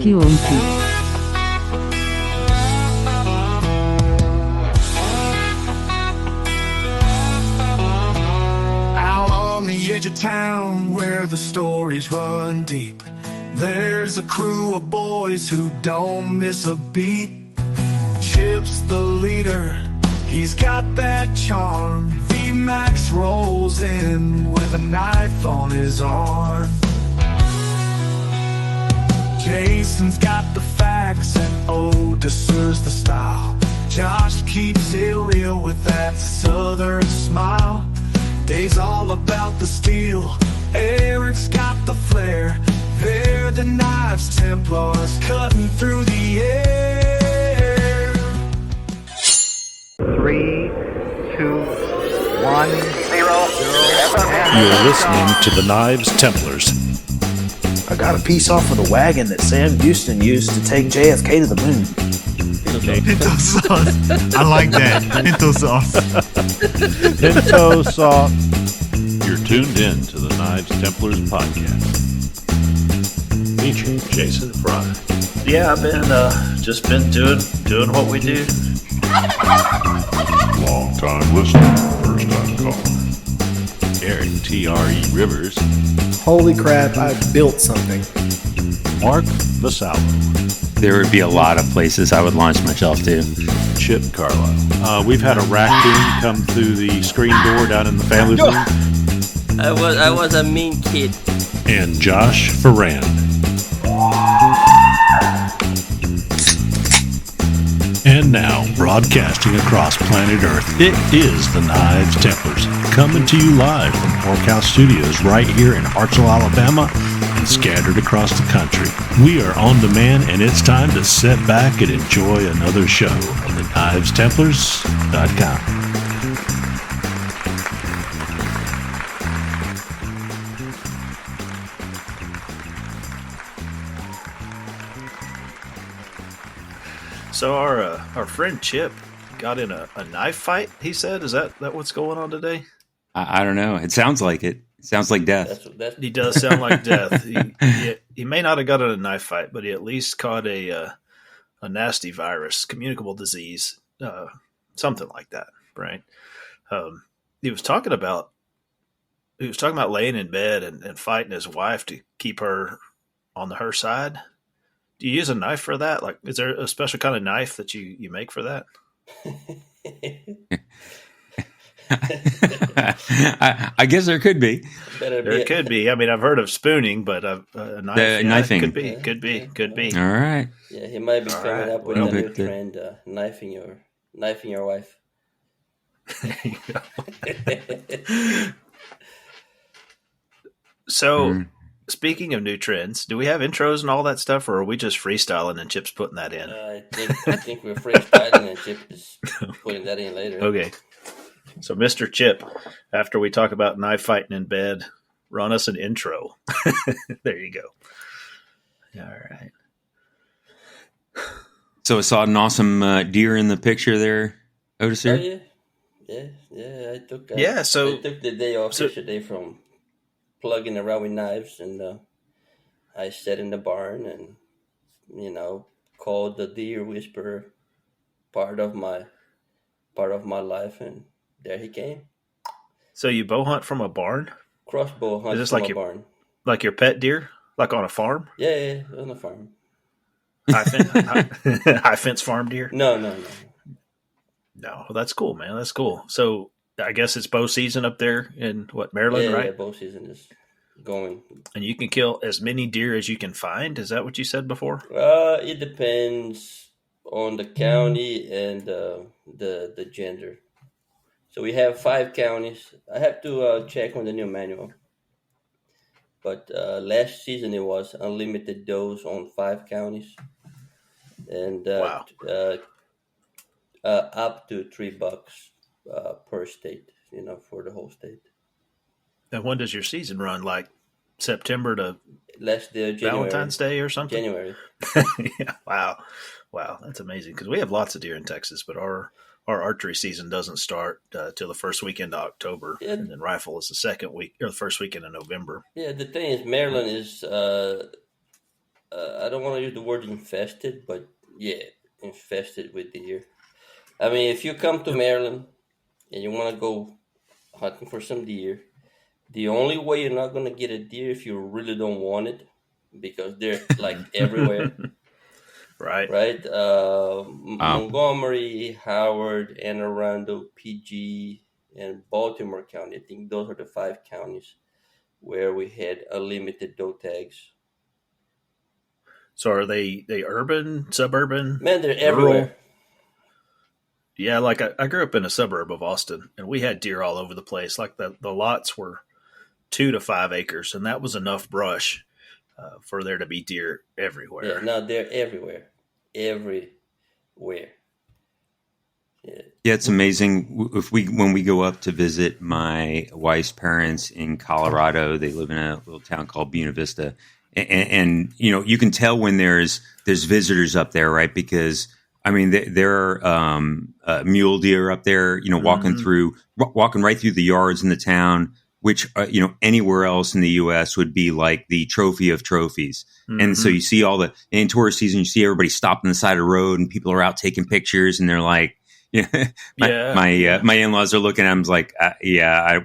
onky. Out on the edge of town where the stories run deep, there's a crew of boys who don't miss a beat. Chip's the leader, he's got that charm. V-Max rolls in with a knife on his arm. Jason's got the facts and Otis serves the style. Josh keeps it real with that southern smile. Dave's all about the steel, Eric's got the flair. They're the Knives Templars cutting through the air. 3, 2, 1, 0. You're listening to the Knives Templars. I got a piece off of the wagon that Sam Houston used to take JFK to the moon. Pinto sauce. I like that. Pinto sauce. Pinto sauce. You're tuned in to the Knives Templars podcast. Featuring Jason Fry. Yeah, I've been just been doing what we do. Long time listener, first time caller. Eric T.R.E. Rivers. Holy crap, I built something. Mark Vasallo. There would be a lot of places I would launch myself to. Chip Carlisle. We've had a raccoon come through the screen door down in the family room. I was a mean kid. And Josh Ferrand. And now, broadcasting across planet Earth, it is the Knives Templars, coming to you live from Porkhouse Studios right here in Hartselle, Alabama, and scattered across the country. We are on demand, and it's time to sit back and enjoy another show of the KnivesTemplars.com. So our friend Chip got in a knife fight, he said. Is that what's going on today? I don't know. It sounds like it. It sounds like death. He does sound like death. He may not have got in a knife fight, but he at least caught a nasty virus, communicable disease, something like that, right? He was talking about laying in bed and fighting his wife to keep her on her side. Do you use a knife for that? Like, is there a special kind of knife that you make for that? I guess there could be. There could be. I mean, I've heard of spooning, but a knife, knifing could be. All right. Yeah, he might be coming up with a new trend, knifing your wife. There you go. So, speaking of new trends, do we have intros and all that stuff, or are we just freestyling and Chip's putting that in? I think we're freestyling and Chip is putting that in later. Okay. So, Mr. Chip, after we talk about knife fighting in bed, run us an intro. There you go. All right. So I saw an awesome deer in the picture there, Otis. Oh, yeah. I took the day off yesterday from plugging around with knives, and I sat in the barn and called the deer whisperer part of my life, and there he came. So you bow hunt from a barn? Crossbow hunt from a barn. Like your pet deer? Like on a farm? Yeah, on a farm. High fence farm deer? No. No, that's cool, man. That's cool. So I guess it's bow season up there in Maryland, right? Yeah, bow season is going. And you can kill as many deer as you can find. Is that what you said before? It depends on the county and the gender. So we have 5 counties. I have to check on the new manual. But last season it was unlimited does on 5 counties, and wow. Up to $3 per state, for the whole state. And when does your season run? Like September to last day of January. Valentine's Day or something? January. Yeah. Wow. That's amazing because we have lots of deer in Texas, but our archery season doesn't start till the first weekend of October, and then rifle is the first weekend of November. Yeah, the thing is, Maryland is I don't want to use the word infested, but yeah, infested with deer. I mean, if you come to Maryland and you want to go hunting for some deer, the only way you're not going to get a deer if you really don't want it, because they're like everywhere. Right. Montgomery, Howard, Anne Arundel, PG, and Baltimore County. I think those are the 5 counties where we had unlimited doe tags. So are they urban, suburban? Man, they're everywhere. Rural? Yeah, like I grew up in a suburb of Austin, and we had deer all over the place. Like the lots were 2 to 5 acres, and that was enough brush for there to be deer everywhere. Yeah, no, they're everywhere. Everywhere. Yeah, it's amazing. When we go up to visit my wife's parents in Colorado, they live in a little town called Buena Vista, and you can tell when there's visitors up there, right? Because I mean, there are mule deer up there, walking right through the yards in the town, which anywhere else in the U.S. would be like the trophy of trophies. Mm-hmm. And so you see in tourist season, you see everybody stopped on the side of the road, and people are out taking pictures, and they're like, my in-laws are looking at them like, we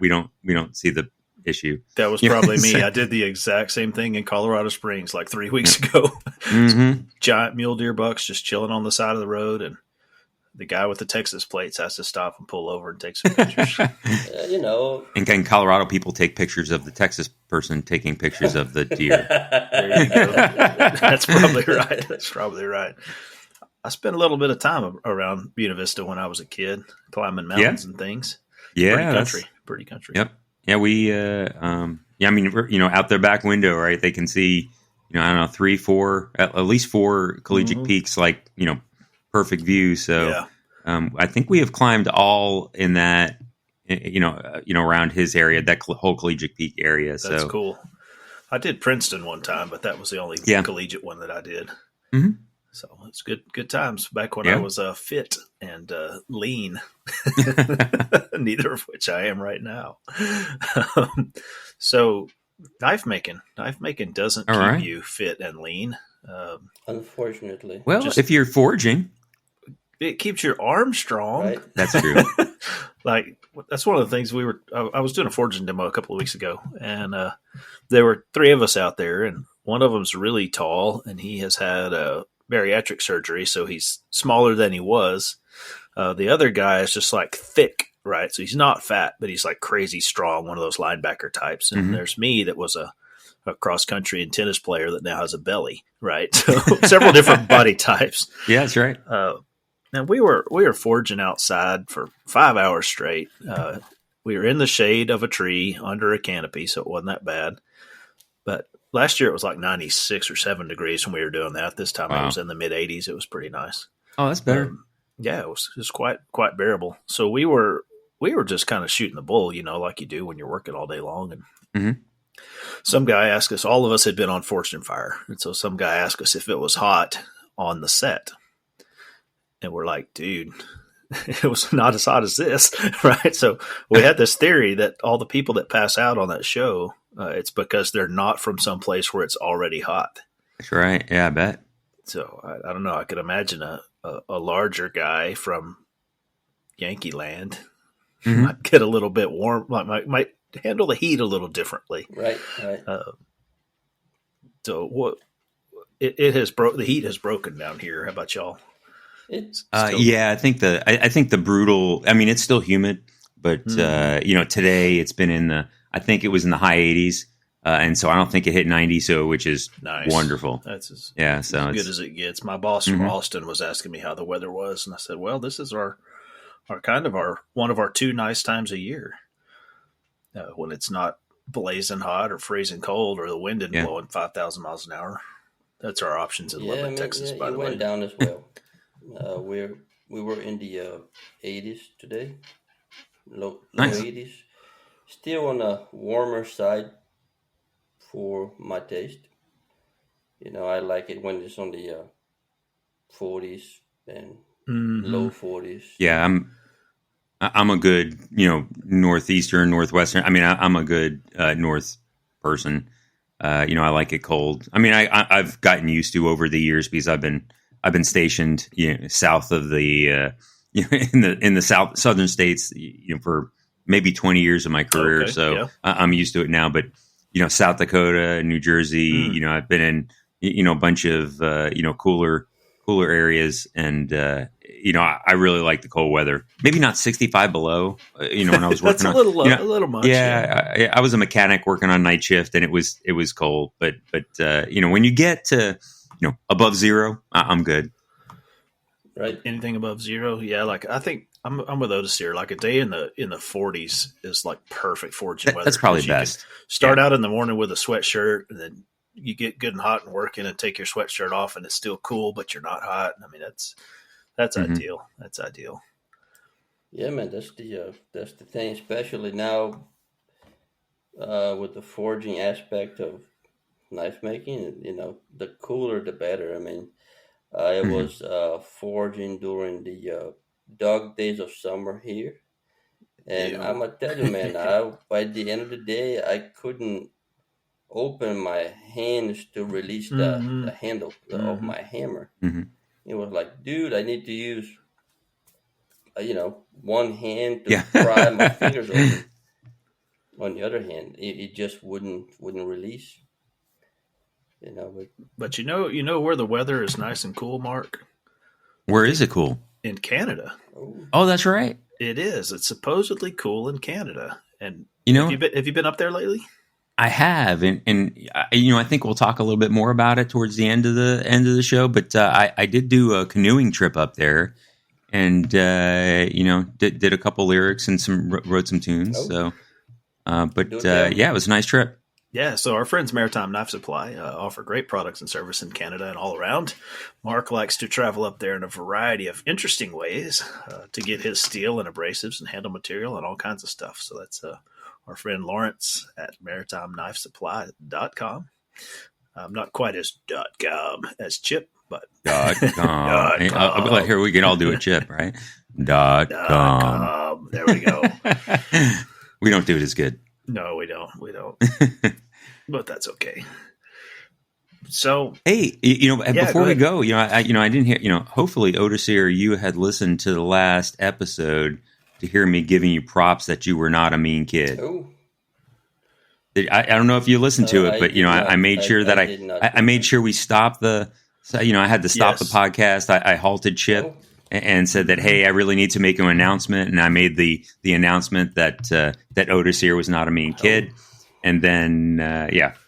don't see the issue. That was probably me. I did the exact same thing in Colorado Springs like 3 weeks ago. Mm-hmm. Giant mule deer bucks just chilling on the side of the road, and the guy with the Texas plates has to stop and pull over and take some pictures. And in Colorado, people take pictures of the Texas person taking pictures of the deer. There you go. That's probably right. I spent a little bit of time around Buena Vista when I was a kid, climbing mountains and things. Pretty country. Yep. Yeah, we. I mean, we're, out their back window, right? They can see, I don't know, 3, 4, at least 4 collegiate peaks, like perfect view. So, I think we have climbed all in that, around his area, that whole collegiate peak area. That's cool. I did Princeton one time, but that was the only collegiate one that I did. Mm-hmm. So it's good times back when I was fit and lean, neither of which I am right now. So knife making doesn't keep you fit and lean. Unfortunately. Well, if you're foraging, it keeps your arm strong. Right. That's true. Like that's one of the things I was doing a foraging demo a couple of weeks ago, and there were 3 of us out there, and one of them's really tall, and he has had a bariatric surgery, so he's smaller than he was. The other guy is just like thick, right? So he's not fat, but he's like crazy strong, one of those linebacker types. And there's me that was a cross country and tennis player that now has a belly, right? So several different body types. Yeah, that's right. And we were foraging outside for 5 hours straight. We were in the shade of a tree under a canopy, so it wasn't that bad. But last year it was like 96 or 7 degrees when we were doing that. This time it was in the mid 80s. It was pretty nice. Oh, that's better. It was quite bearable. So we were just kind of shooting the bull, like you do when you're working all day long. And some guy asked us, all of us had been on Forged and Fire. And so some guy asked us if it was hot on the set. And we're like, dude, it was not as hot as this, right? So we had this theory that all the people that pass out on that show, it's because they're not from some place where it's already hot. That's right. Yeah, I bet. So I don't know. I could imagine a larger guy from Yankee Land might get a little bit warm, might handle the heat a little differently. Right. So what? It has the heat has broken down here. How about y'all? I think the brutal. I mean, it's still humid, but today it's been I think it was in the high 80s, and so I don't think it hit 90. So, which is nice. Wonderful. That's as good as it gets. My boss from Austin was asking me how the weather was, and I said, "Well, this is our one of our 2 nice times a year when it's not blazing hot or freezing cold or the wind isn't blowing 5,000 miles an hour. That's our options in Lubbock, Texas. By the way, went down as well. We were in the 80s today, low 80s. Still on the warmer side for my taste. I like it when it's on the 40s and low 40s. Yeah, I'm a good northeastern, northwestern. I mean, I'm a good north person. I like it cold. I mean, I've gotten used to over the years because I've been stationed, south of the, in the southern states, for maybe 20 years of my career. Okay, so yeah. I'm used to it now. But South Dakota, New Jersey, I've been in a bunch of cooler areas, and I really like the cold weather. Maybe not 65 below. When I was working That's a little much. Yeah, I was a mechanic working on night shift, and it was cold. But when you get to above zero, I'm good. Right. Anything above zero, yeah. Like I think I'm with Otis here. Like a day in the 40s is like perfect foraging weather. That's probably best. Start out in the morning with a sweatshirt, and then you get good and hot and working, and take your sweatshirt off, and it's still cool, but you're not hot. I mean, that's ideal. That's ideal. Yeah, man, that's the thing, especially now with the foraging aspect of knife making. The cooler the better. I mean, I was foraging during the dog days of summer here, and I'm gonna tell you, man, by the end of the day, I couldn't open my hands to release the handle of my hammer. It was like, dude, I need to use one hand to pry my fingers open. On the other hand, it just wouldn't release. But you know where the weather is nice and cool, Mark? Where is it cool? In Canada. Oh, that's right. It is. It's supposedly cool in Canada. And have you been up there lately? I have, and I think we'll talk a little bit more about it towards the end of the show. But I did do a canoeing trip up there, and did a couple lyrics and wrote some tunes. So, it was a nice trip. Yeah, so our friends Maritime Knife Supply offer great products and service in Canada and all around. Mark likes to travel up there in a variety of interesting ways to get his steel and abrasives and handle material and all kinds of stuff. So that's our friend Lawrence at MaritimeKnifeSupply.com. Not quite as .com as Chip, but .com. Here we can all do a Chip, right? .com. There we go. We don't do it as good. No, we don't. But that's okay. So, hey, before we go, I didn't hear, hopefully Otis here, you had listened to the last episode to hear me giving you props that you were not a mean kid. Oh. I don't know if you listened to it, but I made sure that I made sure we stopped I had to stop the podcast. I halted Chip and said that, hey, I really need to make an announcement, and I made the announcement that Otis here was not a mean kid. And then,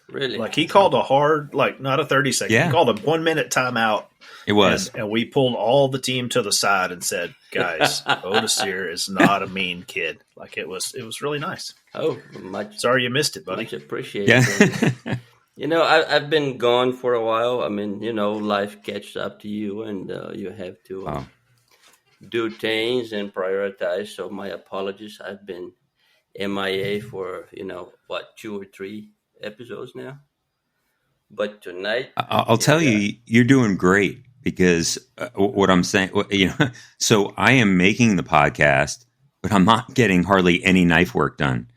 really, like he called a hard, like not a 30-second. Yeah. He called a 1 minute timeout. It was, and we pulled all the team to the side and said, "Guys, Otis here is not a mean kid." Like it was really nice. Oh, sorry you missed it, buddy. Much appreciated. Yeah. I've been gone for a while. I mean, life catches up to you, and you have to do things and prioritize. So my apologies. I've been MIA for 2 or 3 episodes now, but tonight I'll tell you, you're doing great, because what I'm saying, so I am making the podcast, but I'm not getting hardly any knife work done.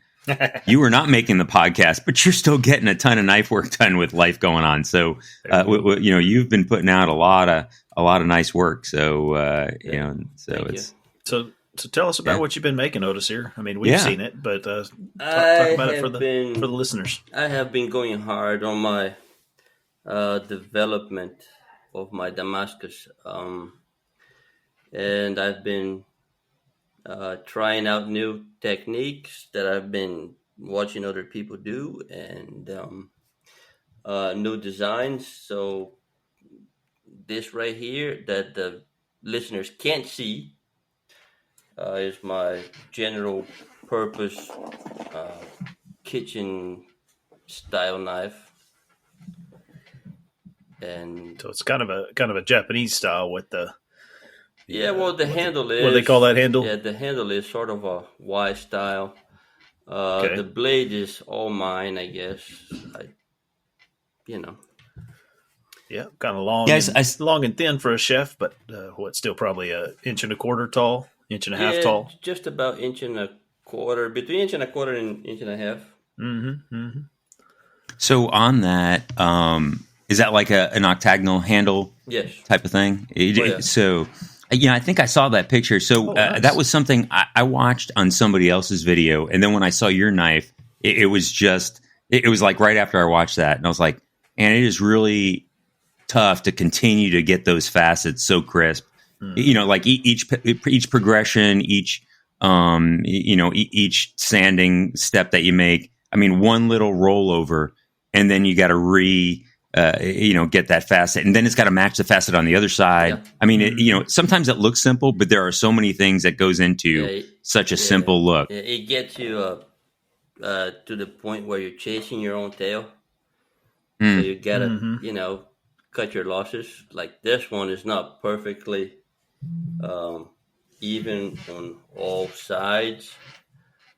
You are not making the podcast, but you're still getting a ton of knife work done with life going on. So you've been putting out a lot of nice work. So So tell us about what you've been making, Otis here. I mean, we've seen it, but talk about it for the listeners. I have been going hard on my development of my Damascus, and I've been trying out new techniques that I've been watching other people do, and new designs. So this right here that the listeners can't see is my general purpose kitchen style knife, and so it's kind of a Japanese style with the the handle is what do they call that handle? Yeah, the handle is sort of a Y style. The blade is all mine, I guess. Yeah, kind of long, long and thin for a chef, but still probably an 1.25 tall, 1.5 tall. Just about 1.25, between 1.25 and 1.5. Mm-hmm. Mm-hmm. So on that, is that like an octagonal handle type of thing? So, I think I saw that picture. So nice. That was something I watched on somebody else's video. And then when I saw your knife, it was like right after I watched that. And I was like, and it is really tough to continue to get those facets so crisp. Like each progression, each sanding step that you make. I mean, one little rollover, and then you got to get that facet, and then it's got to match the facet on the other side. Yeah. I mean, sometimes it looks simple, but there are so many things that goes into such a simple look. It gets you to the point where you're chasing your own tail. So you gotta, cut your losses. Like this one is not perfectly even on all sides,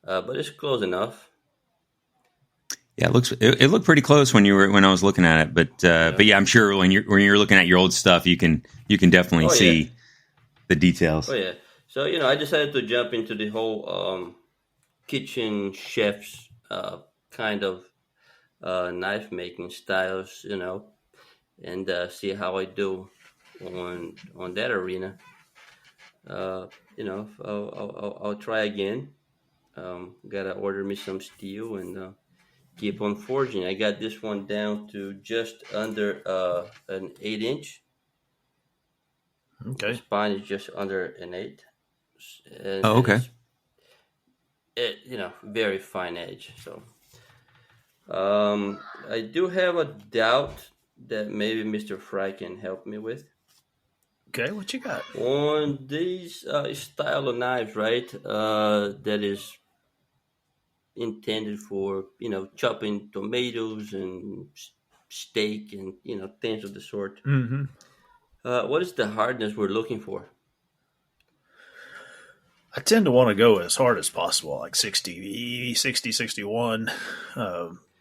but it's close enough. Yeah, it looked pretty close when I was looking at it, but yeah, I'm sure when you're looking at your old stuff, you can definitely see the details. Oh yeah, so I decided to jump into the whole kitchen chef's kind of knife making styles, and see how I do on that arena. I'll try again. Gotta order me some steel and keep on forging. I got this one down to just under an 8-inch. Okay. The spine is just under an 8. And, okay. Very fine edge. So I do have a doubt that maybe Mr. Fry can help me with. Okay, what you got? On these style of knives, right? That is intended for chopping tomatoes and steak and things of the sort. Mm-hmm. What is the hardness we're looking for? I tend to want to go as hard as possible, like 60, 61,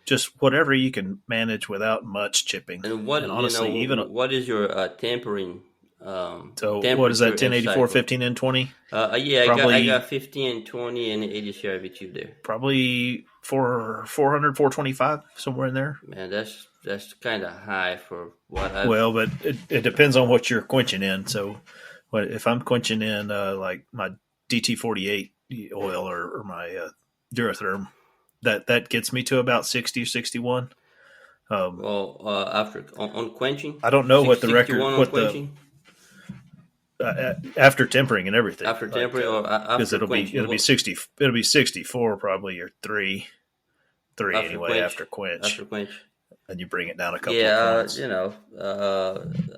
just whatever you can manage without much chipping. And honestly, what is your tempering? So what is that? 1084, 15 and 20? Yeah, I got 15 and 20 and 80 CRV tube there. Probably 400, 425, somewhere in there. Man, that's kind of high for what I. Well, but it depends on what you're quenching in. So, if I'm quenching in like my DT48 oil or my Duratherm, that gets me to about 60 or 61. After on quenching, I don't know what the record quenching. After tempering and everything. After tempering, or after quenching? It'll be 60. It'll be 64 probably, or three after anyway quench. After quench, and you bring it down a couple of points.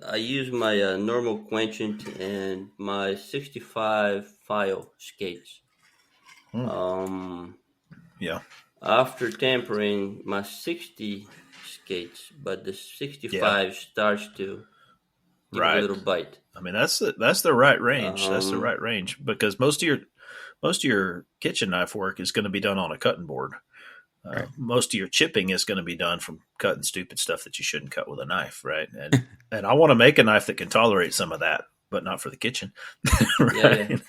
I use my normal quenching and my 65 file skates. Yeah. After tempering, my 60 skates, but the 65 starts to give a little bite. I mean, that's the right range. That's the right range, because most of your kitchen knife work is going to be done on a cutting board. Right. Most of your chipping is going to be done from cutting stupid stuff that you shouldn't cut with a knife, right? And I want to make a knife that can tolerate some of that, but not for the kitchen, right?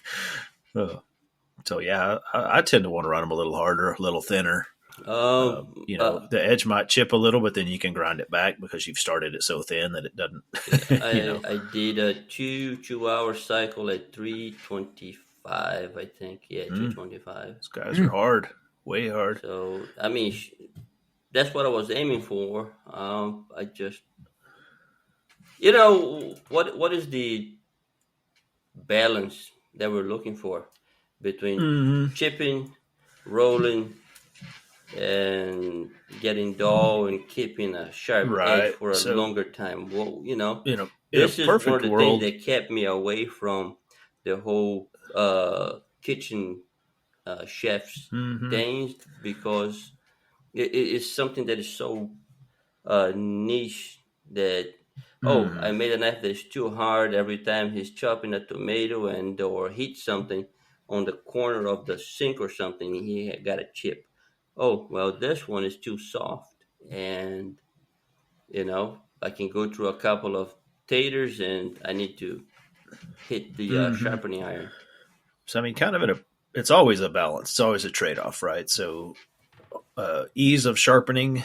Yeah. So yeah, I tend to want to run them a little harder, a little thinner. The edge might chip a little, but then you can grind it back because you've started it so thin that it doesn't. I did a 2-hour cycle at 325, I think. Yeah, 225. Those guys are hard, way hard. So I mean, that's what I was aiming for. I just, what is the balance that we're looking for between chipping, rolling, and getting dull and keeping a sharp edge for a longer time? Well, this is one of the things that kept me away from the whole kitchen chef's things, because it is something that is so niche that I made a knife that's too hard. Every time he's chopping a tomato or heat something on the corner of the sink or something, he got a chip. Oh, well, this one is too soft. And, I can go through a couple of taters and I need to hit the sharpening iron. So, I mean, kind of it's always a balance. It's always a trade-off, right? So ease of sharpening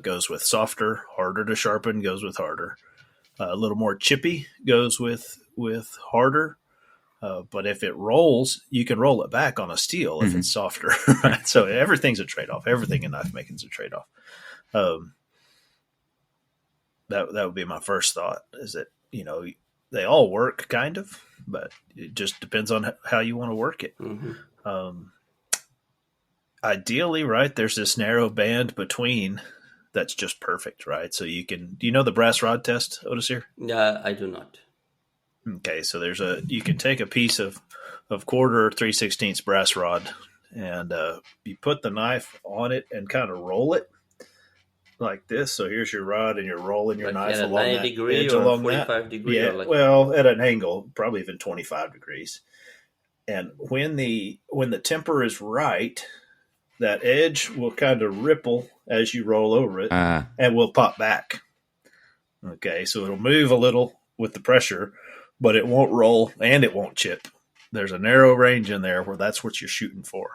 goes with softer, harder to sharpen goes with harder. A little more chippy goes with harder. But if it rolls, you can roll it back on a steel if it's softer. Right? So everything's a trade-off. Everything in knife making is a trade-off. That would be my first thought, is that, they all work kind of, but it just depends on how you want to work it. Ideally, right, there's this narrow band between that's just perfect, right? So do you know the brass rod test, Otis here? Yeah, I do not. Okay, so you can take a piece of quarter 3/16 brass rod, and you put the knife on it and kind of roll it like this. So here's your rod, and you're rolling your knife along that edge, along 45 degree. Yeah, well, at an angle, probably even 25 degrees. And when the temper is right, that edge will kind of ripple as you roll over it, and will pop back. Okay, so it'll move a little with the pressure, but it won't roll and it won't chip. There's a narrow range in there where that's what you're shooting for.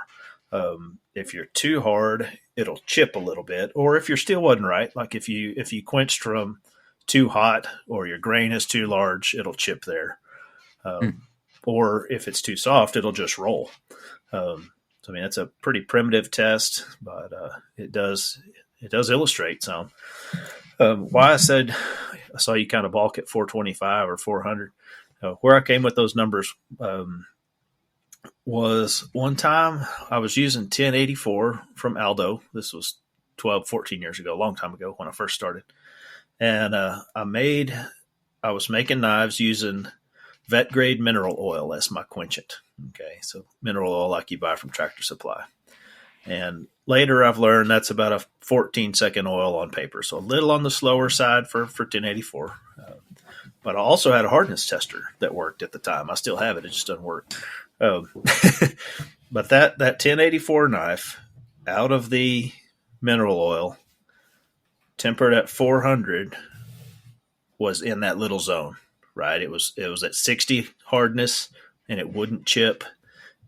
If you're too hard, it'll chip a little bit. Or if your steel wasn't right, like if you quenched from too hot or your grain is too large, it'll chip there. Or if it's too soft, it'll just roll. So, I mean, that's a pretty primitive test, but it does illustrate some. Why I said I saw you kind of balk at 425 or 400. Where I came with those numbers was one time I was using 1084 from Aldo. This was 12, 14 years ago, a long time ago when I first started. And I was making knives using vet grade mineral oil as my quenchant. Okay, so mineral oil like you buy from Tractor Supply. And later I've learned that's about a 14-second oil on paper, so a little on the slower side for 1084. But I also had a hardness tester that worked at the time. I still have it. It just doesn't work. But that 1084 knife out of the mineral oil, tempered at 400, was in that little zone, right? It was at 60 hardness, and it wouldn't chip,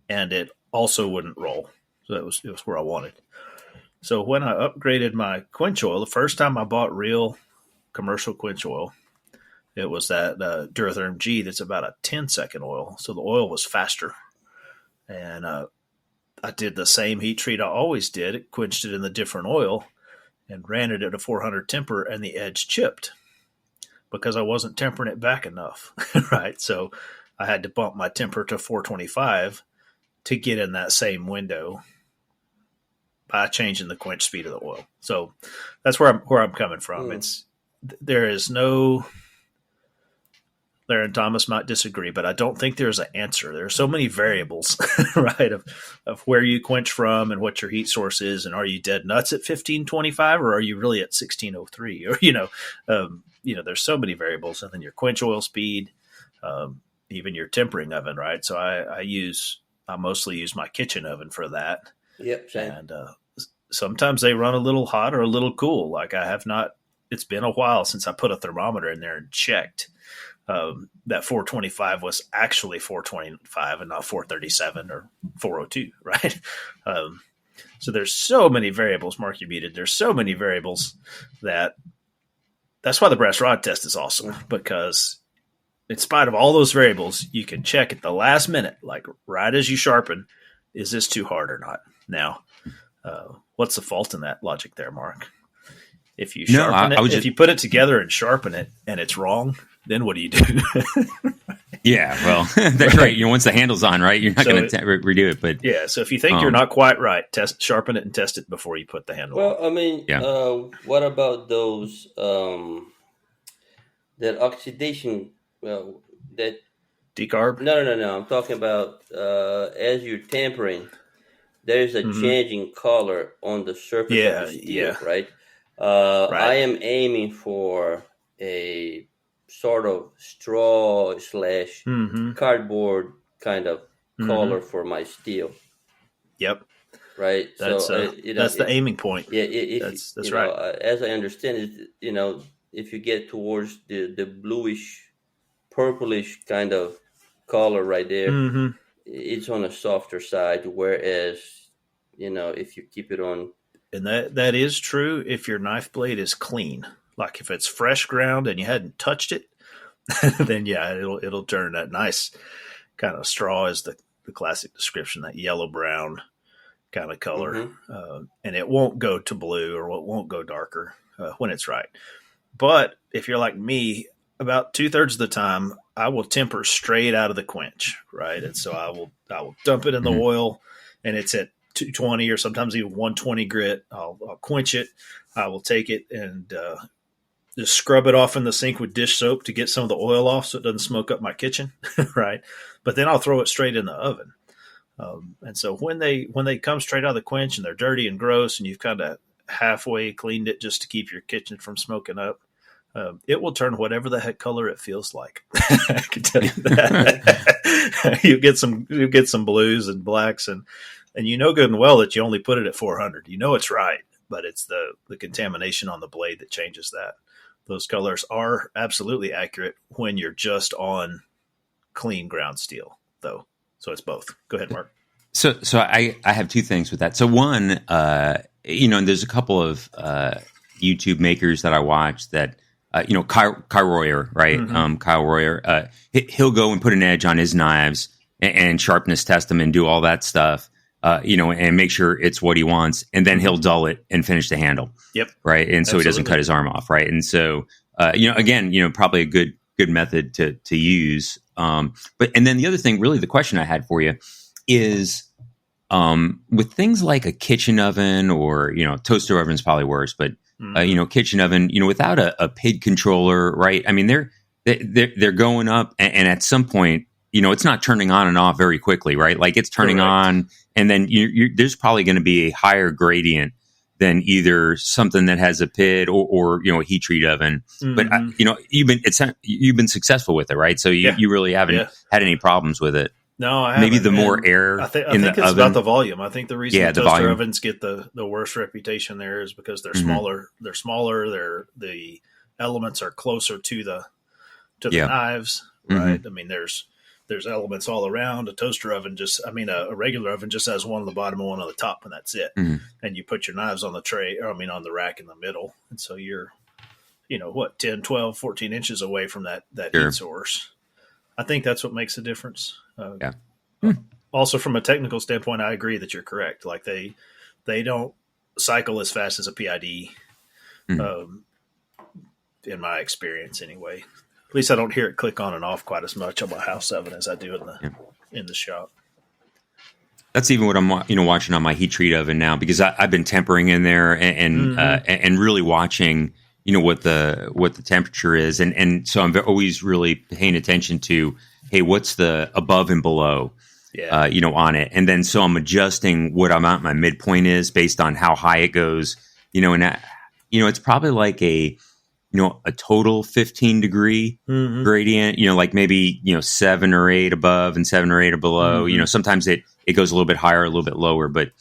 and it also wouldn't roll. So it was where I wanted. So when I upgraded my quench oil, the first time I bought real commercial quench oil, it was that Duratherm G that's about a 10-second oil. So the oil was faster. And I did the same heat treat I always did. It quenched it in the different oil and ran it at a 400 temper, and the edge chipped because I wasn't tempering it back enough, right? So I had to bump my temper to 425 to get in that same window by changing the quench speed of the oil. So that's where I'm coming from. There is no... Larry and Thomas might disagree, but I don't think there's an answer. There are so many variables, right, of where you quench from and what your heat source is, and are you dead nuts at 1525 or are you really at 1603? Or there's so many variables, and then your quench oil speed, even your tempering oven, right? So I mostly use my kitchen oven for that. Yep, same. And sometimes they run a little hot or a little cool. Like I have not. It's been a while since I put a thermometer in there and checked. That 425 was actually 425 and not 437 or 402, right? So there's so many variables, Mark, you muted. There's so many variables that's why the brass rod test is awesome, because in spite of all those variables, you can check at the last minute, like right as you sharpen, is this too hard or not? Now, what's the fault in that logic there, Mark? If you if you put it together and sharpen it and it's wrong, then what do you do? Yeah, well, that's right. Once the handle's on, right, you're not going to redo it. But yeah, so if you think you're not quite right, sharpen it and test it before you put the handle on. Well, I mean, what about those that oxidation? Well, that decarb? No. I'm talking about as you're tempering, there's a changing color on the surface of the steel, right? Right. I am aiming for a sort of straw / cardboard kind of color for my steel. Yep. Right. That's the aiming point. Yeah. That's right. As I understand it, if you get towards the bluish, purplish kind of color right there, it's on a softer side. Whereas, if you keep it on And that is true if your knife blade is clean. Like if it's fresh ground and you hadn't touched it, then yeah, it'll turn that nice kind of straw is the classic description, that yellow brown kind of color. And it won't go to blue or it won't go darker when it's right. But if you're like me, about 2/3 of the time, I will temper straight out of the quench, right? And so I will dump it in the oil, and it's at 220 or sometimes even 120 grit. I'll quench it. I will take it and just scrub it off in the sink with dish soap to get some of the oil off so it doesn't smoke up my kitchen, right? But then I'll throw it straight in the oven. And so when they come straight out of the quench and they're dirty and gross and you've kind of halfway cleaned it just to keep your kitchen from smoking up, it will turn whatever the heck color it feels like. I can tell you that. you get some blues and blacks, and you know good and well that you only put it at 400. You know it's right, but it's the contamination on the blade that changes that. Those colors are absolutely accurate when you're just on clean ground steel, though. So it's both. Go ahead, Mark. So I have two things with that. So one, and there's a couple of YouTube makers that I watch that, Kyle Royer, right? Kyle Royer, he'll go and put an edge on his knives and sharpness test them and do all that stuff, and make sure it's what he wants. And then he'll dull it and finish the handle. Yep. Right. And so he doesn't cut his arm off. Right. And so, again, probably a good method to use. And then the other thing, really the question I had for you is, with things like a kitchen oven or, toaster oven is probably worse, but, kitchen oven, without a PID controller, right? I mean, they're going up and at some point, it's not turning on and off very quickly, right? Like it's turning on and then there's probably going to be a higher gradient than either something that has a PID or a heat treat oven. But you've been successful with it, right? So you really haven't had any problems with it. No, I haven't. Maybe the more air I think in it's the oven. about the volume. I think the reason the toaster volume. ovens get the worst reputation there is because they're smaller. They're smaller. The elements are closer to the knives, right? I mean, there's elements all around. A toaster oven a regular oven just has one on the bottom and one on the top, and that's it. And you put your knives on the tray, on the rack in the middle, and so you're, 10, 12, 14 inches away from that heat source. I think that's what makes a difference. Also, from a technical standpoint, I agree that you're correct. Like they don't cycle as fast as a PID, in my experience, anyway. At least I don't hear it click on and off quite as much on my house oven as I do in the shop. That's even what I'm watching on my heat treat oven now, because I've been tempering in there and really watching what the temperature is, and so I'm always really paying attention to, hey, what's the above and below, on it, and then so I'm adjusting what I'm at my midpoint is based on how high it goes, and it's probably like a total 15 degree gradient, like maybe 7 or 8 above and 7 or 8 below. Sometimes it goes a little bit higher, a little bit lower, but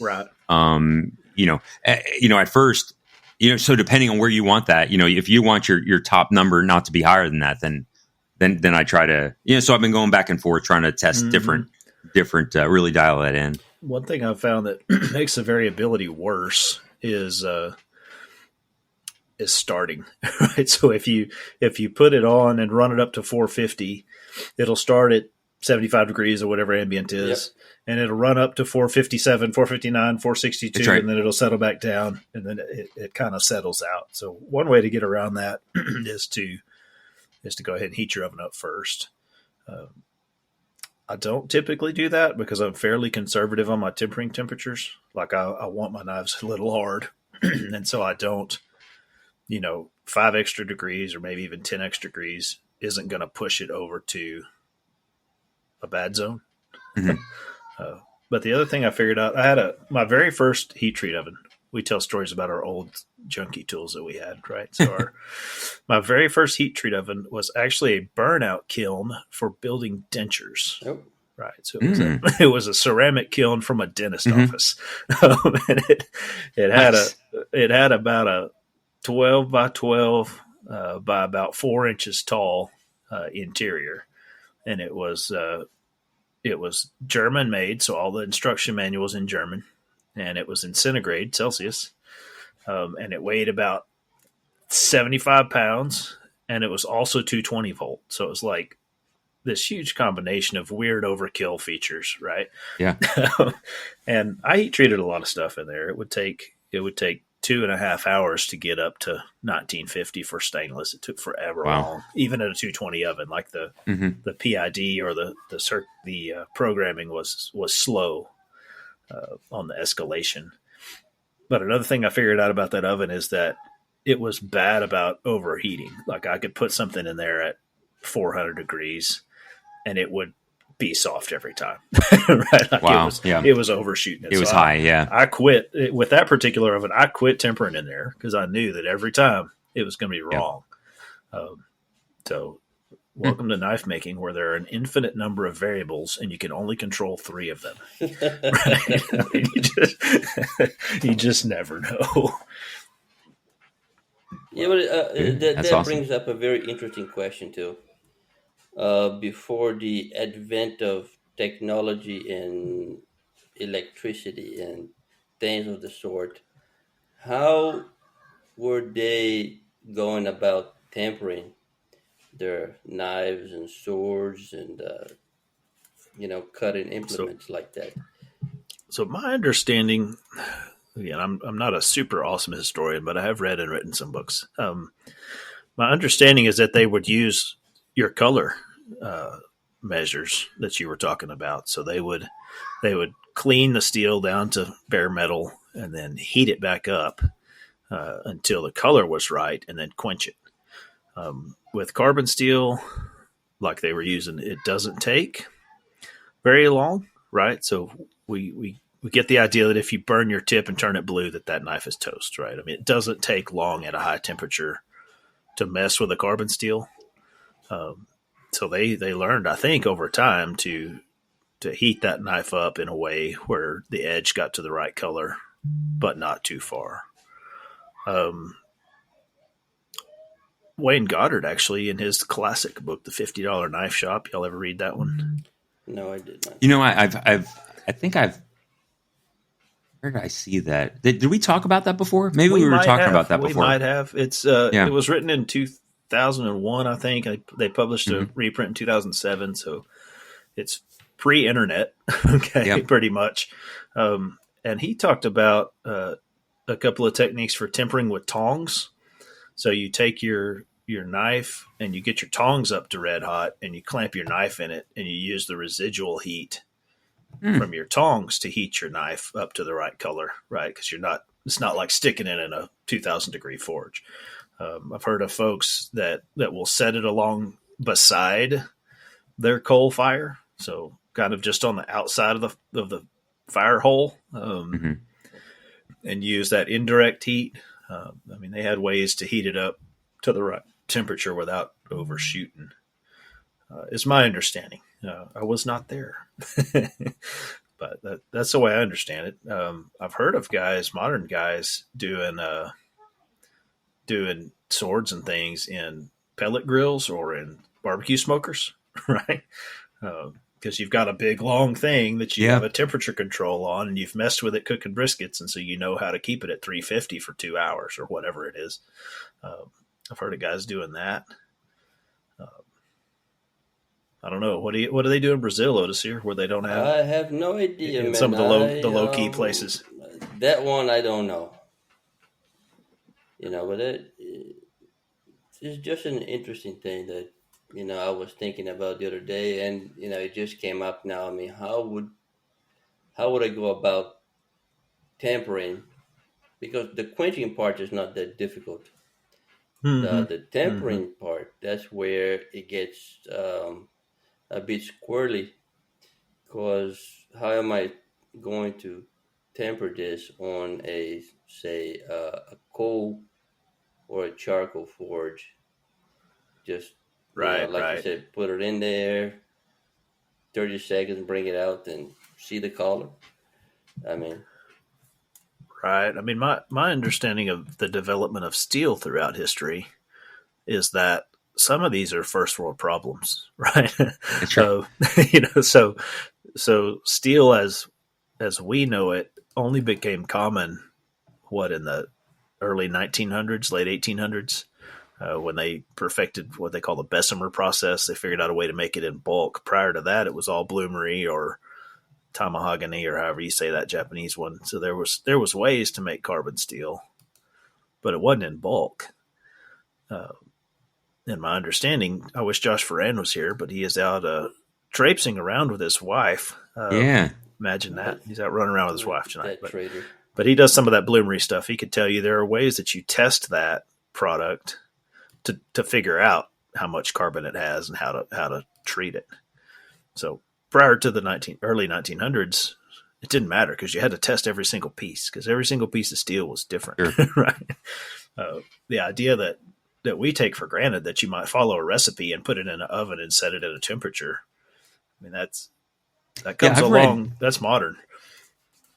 at first. So depending on where you want that, if you want your top number not to be higher than that, then I try to, so I've been going back and forth trying to test different, really dial that in. One thing I've found that makes the variability worse is starting, right? So if you put it on and run it up to 450, it'll start at 75 degrees or whatever ambient is. Yep. And it'll run up to 457, 459, 462, right. And then it'll settle back down, and then it kind of settles out. So one way to get around that is to go ahead and heat your oven up first. I don't typically do that because I'm fairly conservative on my tempering temperatures. Like I want my knives a little hard, and so I don't, 5 extra degrees or maybe even 10 extra degrees isn't going to push it over to a bad zone. But the other thing I figured out, I had my very first heat treat oven. We tell stories about our old junky tools that we had, right? So my very first heat treat oven was actually a burnout kiln for building dentures. Oh. Right. So it was a ceramic kiln from a dentist office. And it had about a 12 by 12 by about 4 inches tall interior. And it was German made, so all the instruction manual was in German, and it was in centigrade Celsius. and it weighed about 75 pounds, and it was also 220 volt. So it was like this huge combination of weird overkill features, right? Yeah. And I heat treated a lot of stuff in there. It would take 2.5 hours to get up to 1950 for stainless. It took forever long, even at a 220 oven. Like the PID or the programming was slow on the escalation. But another thing I figured out about that oven is that it was bad about overheating. Like I could put something in there at 400 degrees and it would be soft every time. Right? Like it was overshooting it. It was high. Yeah. I quit with that particular oven. I quit tempering in there because I knew that every time it was going to be wrong. So welcome to knife making, where there are an infinite number of variables and you can only control 3 of them. Right? I mean, you just never know. Yeah, but that awesome. brings up a very interesting question too. Before the advent of technology and electricity and things of the sort, how were they going about tempering their knives and swords and cutting implements like that? So my understanding, again, I'm not a super awesome historian, but I have read and written some books. My understanding is that they would use your color measures that you were talking about. So they would clean the steel down to bare metal and then heat it back up until the color was right, and then quench it. With carbon steel, like they were using, it doesn't take very long, right? So we get the idea that if you burn your tip and turn it blue, that knife is toast, right? I mean, it doesn't take long at a high temperature to mess with a carbon steel. So they learned, I think, over time to heat that knife up in a way where the edge got to the right color, but not too far. Wayne Goddard, actually, in his classic book, The $50 Knife Shop, y'all ever read that one? No, I did not. You know, I think I've. Where did I see that? Did we talk about that before? Maybe we were talking about that before. We might have. It's It was written in 2001, I think. They published a reprint in 2007, so it's pre-internet, pretty much. And he talked about a couple of techniques for tempering with tongs. So you take your knife and you get your tongs up to red hot and you clamp your knife in it and you use the residual heat from your tongs to heat your knife up to the right color, right? Because it's not like sticking it in a 2,000 degree forge. I've heard of folks that will set it along beside their coal fire, so kind of just on the outside of the fire hole, and use that indirect heat. I mean, they had ways to heat it up to the right temperature without overshooting. Is my understanding. I was not there, but that's the way I understand it. I've heard of modern guys doing swords and things in pellet grills or in barbecue smokers, right? Because you've got a big long thing that you have a temperature control on, and you've messed with it cooking briskets, and so you know how to keep it at 350 for 2 hours or whatever it is. I've heard of guys doing that. I don't know. What do they do in Brazil, Otis, here, where they don't have? I have no idea, in man. Some of the low key places. That one I don't know. But it's just an interesting thing that I was thinking about the other day, and it just came up now. I mean, how would I go about tempering? Because the quenching part is not that difficult. The tempering part, that's where it gets a bit squirrely. Because how am I going to temper this on a coal or a charcoal forge? Just you said, put it in there, 30 seconds, bring it out, and see the color. I mean, right. I mean, my understanding of the development of steel throughout history is that some of these are first world problems, right? So steel as we know it only became common in the early 1900s, late 1800s, when they perfected what they call the Bessemer process. They figured out a way to make it in bulk. Prior to that, it was all bloomery or tamahagani, or however you say that Japanese one. So there was ways to make carbon steel, but it wasn't in bulk. In my understanding, I wish Josh Ferran was here, but he is out traipsing around with his wife. Imagine that. He's out running around with his wife tonight. But he does some of that bloomery stuff. He could tell you there are ways that you test that product to figure out how much carbon it has and how to treat it. So prior to the early 1900s, it didn't matter because you had to test every single piece because every single piece of steel was different. Sure. Right? The idea that we take for granted that you might follow a recipe and put it in an oven and set it at a temperature. I mean, that comes along. That's modern.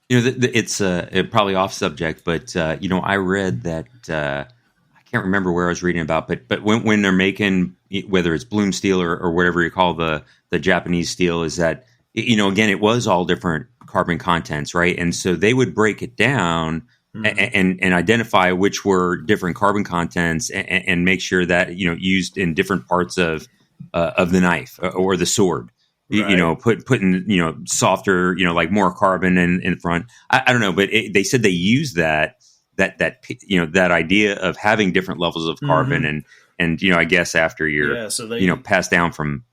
It's probably off subject, but I read that I can't remember where I was reading about, but when they're making, whether it's bloom steel or whatever you call the Japanese steel, is that again, it was all different carbon contents, right? And so they would break it down and identify which were different carbon contents and make sure that used in different parts of the knife or the sword. Right. Putting softer, like more carbon in front. I don't know, but they said they use that idea of having different levels of carbon and I guess after you're passed down from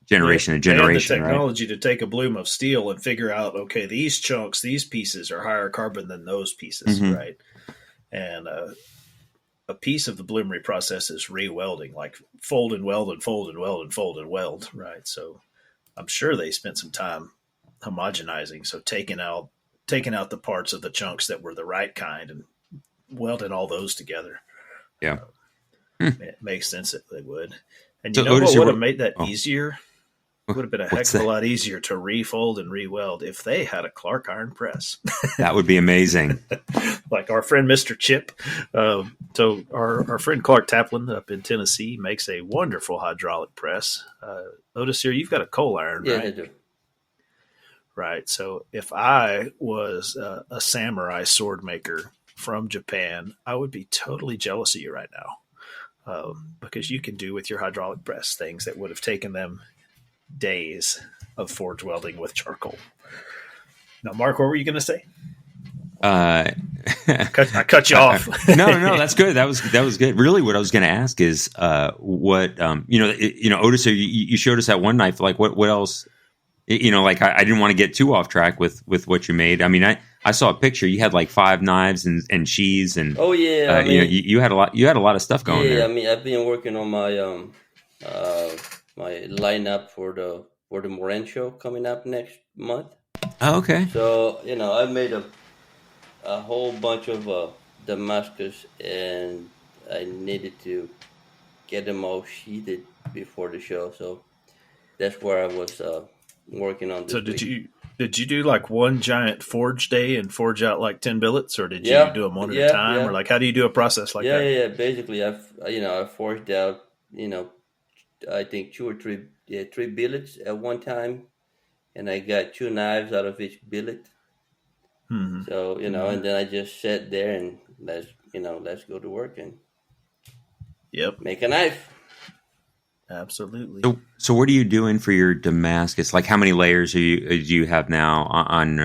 generation to generation. They had the technology to take a bloom of steel and figure out, okay, these chunks, these pieces are higher carbon than those pieces, right? And a piece of the bloomery process is re-welding, like fold and weld and fold and weld and fold and weld, right? So I'm sure they spent some time homogenizing, so taking out the parts of the chunks that were the right kind and welding all those together. Yeah, it makes sense that they would. And so what would have made that easier? It would have been a heck of a lot easier to refold and re-weld if they had a Clark iron press. That would be amazing. Like our friend Mr. Chip. So our friend Clark Taplin up in Tennessee makes a wonderful hydraulic press. Notice here you've got a coal iron, right? Yeah, I do. Right. So if I was a samurai sword maker from Japan, I would be totally jealous of you right now. Because you can do with your hydraulic press things that would have taken them days of forge welding with charcoal. Now, Mark, what were you going to say? I cut you off. No, that's good. That was good. Really, what I was going to ask is, what Otis, you showed us that one knife. Like, what else? Like I didn't want to get too off track with what you made. I mean, I saw a picture. You had like 5 knives and cheese and you had a lot of stuff going there. I mean, I've been working on my my lineup for the Moran show coming up next month. Oh, okay. So I made a whole bunch of Damascus, and I needed to get them all sheathed before the show. So that's where I was working on this. So did you do like one giant forge day and forge out like 10 billets, or did you do them one at a time, or like how do you do a process like that? Yeah. Basically, I forged out I think 2 or 3 billets at one time, and I got 2 knives out of each billet. Mm-hmm. So and then I just sat there and let's go to work and make a knife. Absolutely. So what are you doing for your Damascus? Like, how many layers do you have now on?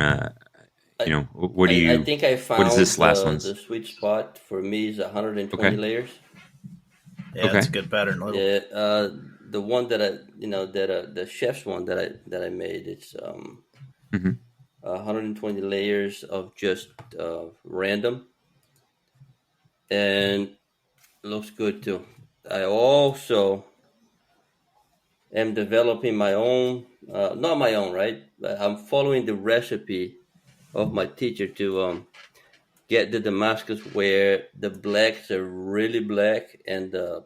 What do you? I think I found what is this last one? The sweet spot for me is 120 layers. Yeah, that's a good pattern. Yeah, the one that the chef's one that I made, it's 120 layers of just random, and looks good too. I also am developing my own, not my own, right? But I'm following the recipe of my teacher to get the Damascus where the blacks are really black and the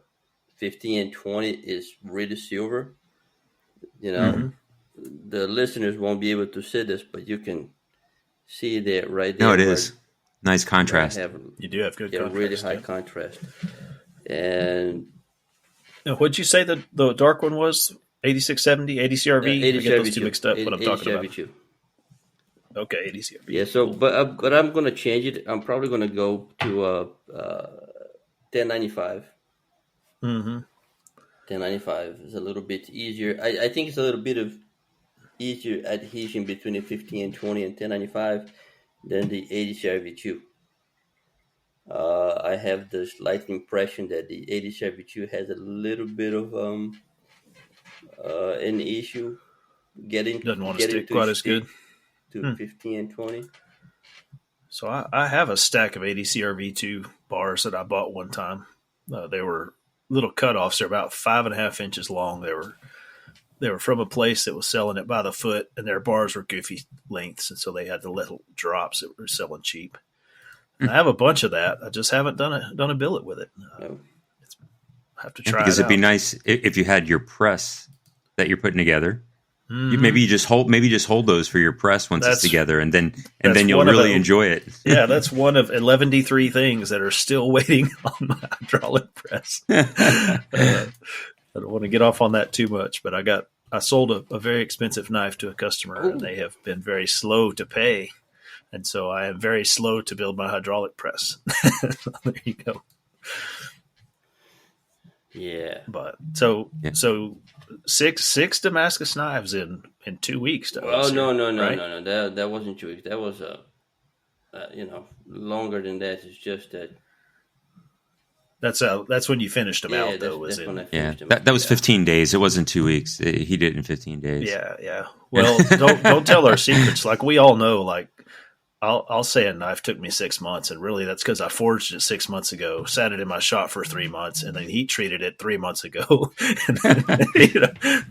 15 and 20 is really silver. The listeners won't be able to see this, but you can see that right there. No, it is. Nice contrast. You do have good contrast. Really high contrast. And now, what'd you say the dark one was? 8670, 80 CRV? 80 I get those two mixed up. What I'm talking about. Okay, ADCRV. Yeah. So, but I'm gonna change it. I'm probably gonna go to 1095. Mm-hmm. 1095 is a little bit easier. I think it's a little bit of easier adhesion between the 15 and 20 and 1095 than the ADCRV2. I have the slight impression that the ADCRV2 has a little bit of an issue Doesn't want to getting stick quite as good to 15 and 20. So I have a stack of ADCRV2 bars that I bought one time. They were little cutoffs. They're about 5.5 inches long. They were from a place that was selling it by the foot, and their bars were goofy lengths, and so they had the little drops that were selling cheap. I have a bunch of that. I just haven't done a billet with it. No. I have to try because it it'd be out. nice if you had your press that you're putting together. Mm-hmm. Maybe you just hold those for your press once it's together, and then you'll really enjoy it. Yeah, that's one of 11D3 things that are still waiting on my hydraulic press. I don't want to get off on that too much, but I sold a very expensive knife to a customer, and they have been very slow to pay, and so I am very slow to build my hydraulic press. There you go. Yeah, but so six Damascus knives in 2 weeks. Oh no! That wasn't 2 weeks. That was longer than that. It's just that. That's when you finished them out, though. That was 15 days. It wasn't 2 weeks. He did it in 15 days. Yeah. Well, don't tell our secrets. Like we all know. Like I'll say a knife took me 6 months, and really that's because I forged it 6 months ago, sat it in my shop for 3 months, and then heat treated it 3 months ago.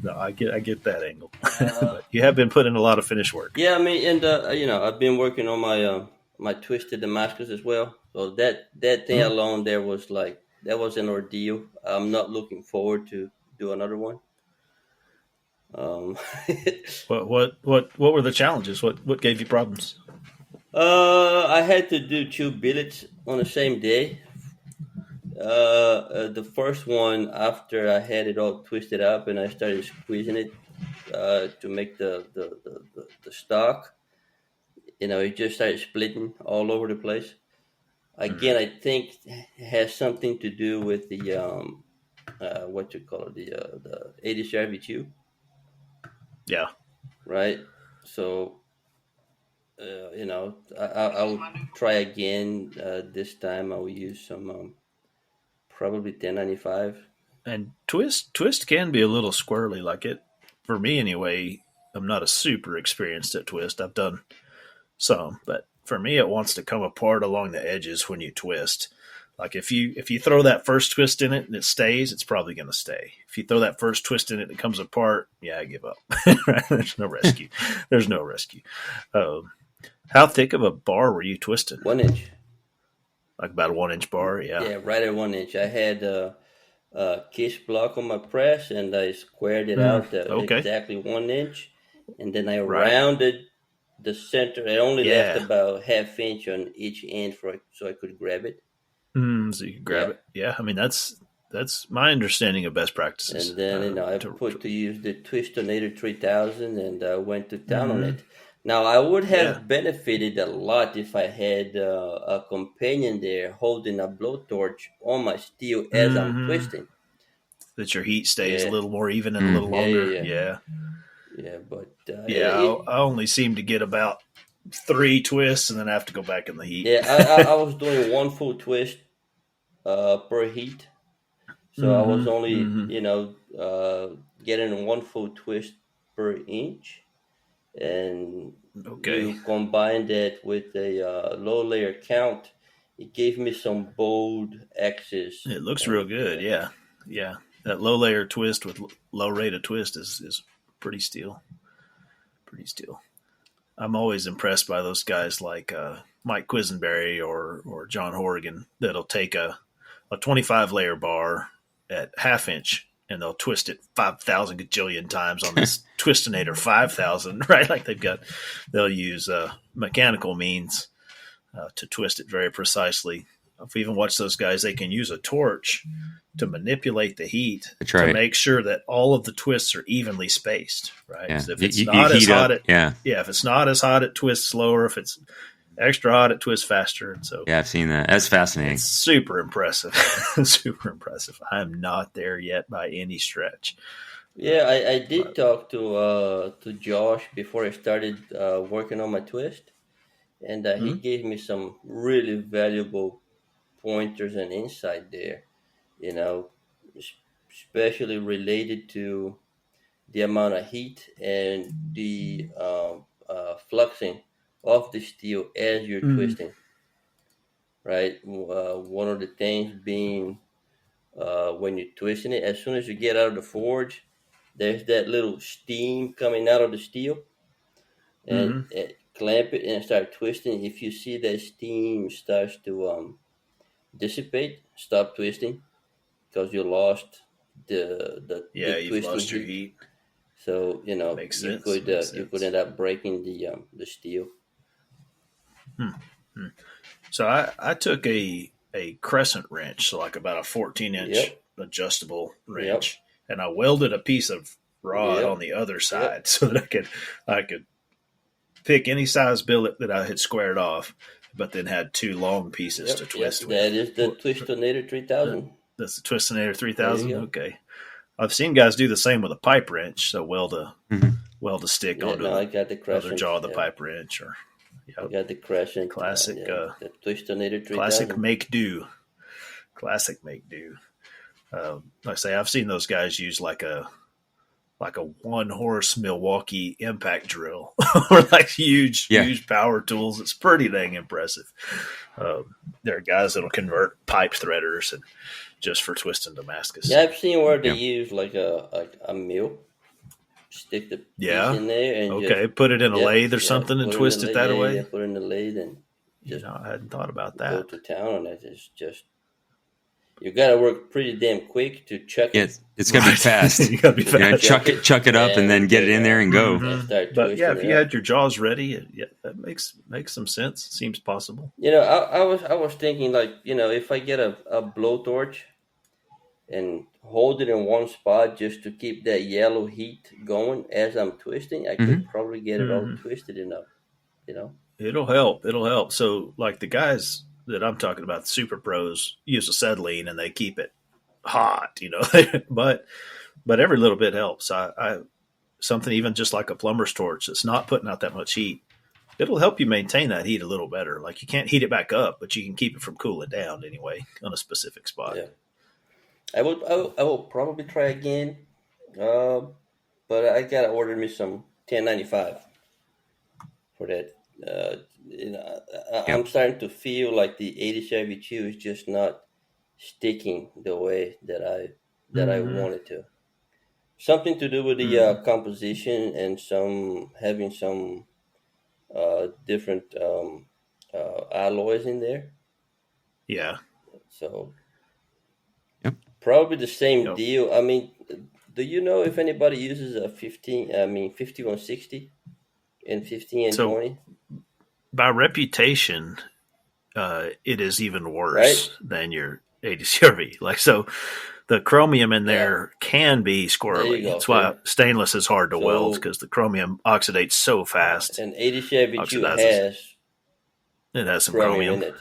No, I get that angle. But you have been putting in a lot of finish work. Yeah, I mean, and I've been working on my twisted Damascus as well. So that thing alone there was that was an ordeal. I'm not looking forward to do another one. What were the challenges? What gave you problems? I had to do 2 billets on the same day. The first one, after I had it all twisted up and I started squeezing it to make the stock, it just started splitting all over the place. Again, I think it has something to do with the the ADCRV2. Yeah. Right. So. I'll try again. This time I will use some probably 1095. And twist can be a little squirrely, like it for me anyway. I'm not a super experienced at twist. I've done some, but for me it wants to come apart along the edges when you twist. Like if you throw that first twist in it and it stays, it's probably going to stay. If you throw that first twist in it and it comes apart, I give up. There's no rescue. There's no rescue. How thick of a bar were you twisting? 1 inch. Like about a 1 inch bar, yeah. Yeah, right at 1 inch. I had a case block on my press, and I squared it out exactly 1 inch, and then I rounded the center. I only left about ½ inch on each end so I could grab it. So you could grab it. Yeah, I mean that's my understanding of best practices. And then I put to use the Twistonator 3000, and I went to town on it. Now, I would have benefited a lot if I had a companion there holding a blowtorch on my steel as I'm twisting. That your heat stays a little more even and a little longer. Yeah, but... I only seem to get about 3 twists and then I have to go back in the heat. Yeah, I was doing 1 full twist per heat. So I was only, getting 1 full twist per inch. And you combine that with a low layer count, it gave me some bold X's. It looks real good, yeah. That low layer twist with low rate of twist is pretty steel. I'm always impressed by those guys like Mike Quisenberry or John Horrigan that'll take a 25 layer bar at ½ inch and they'll twist it 5,000 gajillion times on this Twistonator 5,000, right? Like they'll use mechanical means to twist it very precisely. I've even watched those guys. They can use a torch to manipulate the heat right. to make sure that all of the twists are evenly spaced. Right. Yeah. So if it's not as hot, if it's not as hot, it twists slower. If it's extra hot, it twists faster. And so I've seen that. That's fascinating. It's super impressive. Super impressive. I'm not there yet by any stretch. Yeah, I did talk to Josh before I started working on my twist, and he gave me some really valuable pointers and insight there. Especially related to the amount of heat and the fluxing of the steel as you're twisting. Right. One of the things being when you're twisting it, as soon as you get out of the forge, there's that little steam coming out of the steel, and clamp it and start twisting. If you see that steam starts to dissipate, stop twisting because you lost the you've lost your heat. So you could end up breaking the steel. So I took a crescent wrench, so like about a 14-inch adjustable wrench, and I welded a piece of rod on the other side so that I could pick any size billet that I had squared off, but then had two long pieces to twist with. That is the Twistinator 3000. That's the Twistinator 3000. Okay, I've seen guys do the same with a pipe wrench, so weld a stick onto the other jaw of the pipe wrench, or I got the crescent classic the Twistinator 3000. Classic make do. Like I say, I've seen those guys use like a 1-horse Milwaukee impact drill or like huge power tools. It's pretty dang impressive. There are guys that'll convert pipe threaders and just for twisting Damascus. Yeah, I've seen where they use like a mill. Stick the piece in there and just, put it in a lathe or something and twist it that way. Yeah, put it in the lathe and just I hadn't thought about that. Go to town on it. It's just you got to work pretty damn quick to chuck it. It's got to be fast. You got to be fast. Chuck it up and then get it in there and go. But if you had your jaws ready, that makes some sense. Seems possible. I was thinking like if I get a blowtorch and hold it in one spot just to keep that yellow heat going as I'm twisting, I could probably get it all twisted enough. It'll help. So like the guys that I'm talking about, the super pros, use acetylene and they keep it hot, but every little bit helps. I something even just like a plumber's torch that's not putting out that much heat. It'll help you maintain that heat a little better. Like you can't heat it back up, but you can keep it from cooling down anyway on a specific spot. Yeah. I will probably try again, but I gotta order me some 1095 for that. I'm starting to feel like the 87V2 is just not sticking the way that I wanted to. Something to do with the composition and having some different alloys in there. Yeah. So. Probably the same deal. I mean, do you know if anybody uses a 5160 and 15 and 20? By reputation, it is even worse than your 80 CRV. Like, so the chromium in there can be squirrely. That's why stainless is hard to weld because the chromium oxidates so fast. And 80 CRV2 has some chromium in it.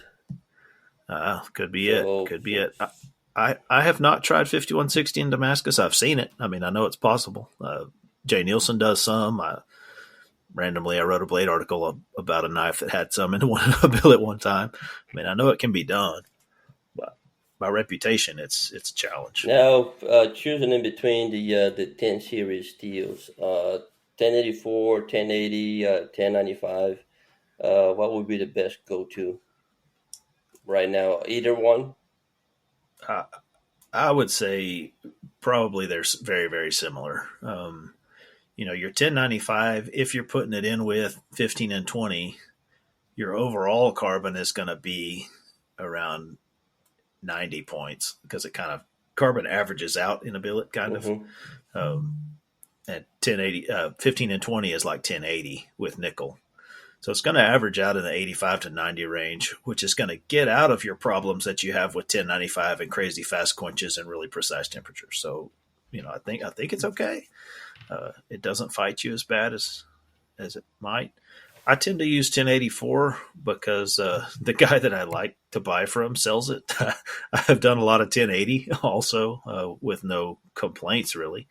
Could be it. I have not tried 5160 in Damascus. I've seen it. I mean, I know it's possible. Jay Nielsen does some. Randomly, I wrote a Blade article about a knife that had some in a billet one time. I mean, I know it can be done, but by reputation, it's a challenge. Now, choosing in between the 10 series steels, 1084, 1080, 1095, what would be the best go-to right now? Either one? I would say probably they're very, very similar. Your 1095, if you're putting it in with 15 and 20, your overall carbon is going to be around 90 points because it kind of carbon averages out in a billet kind of. At 1080, 15 and 20 is like 1080 with nickel. So it's going to average out in the 85 to 90 range, which is going to get out of your problems that you have with 1095 and crazy fast quenches and really precise temperatures. So, I think it's okay. It doesn't fight you as bad as it might. I tend to use 1084 because the guy that I like to buy from sells it. I've done a lot of 1080 also with no complaints really.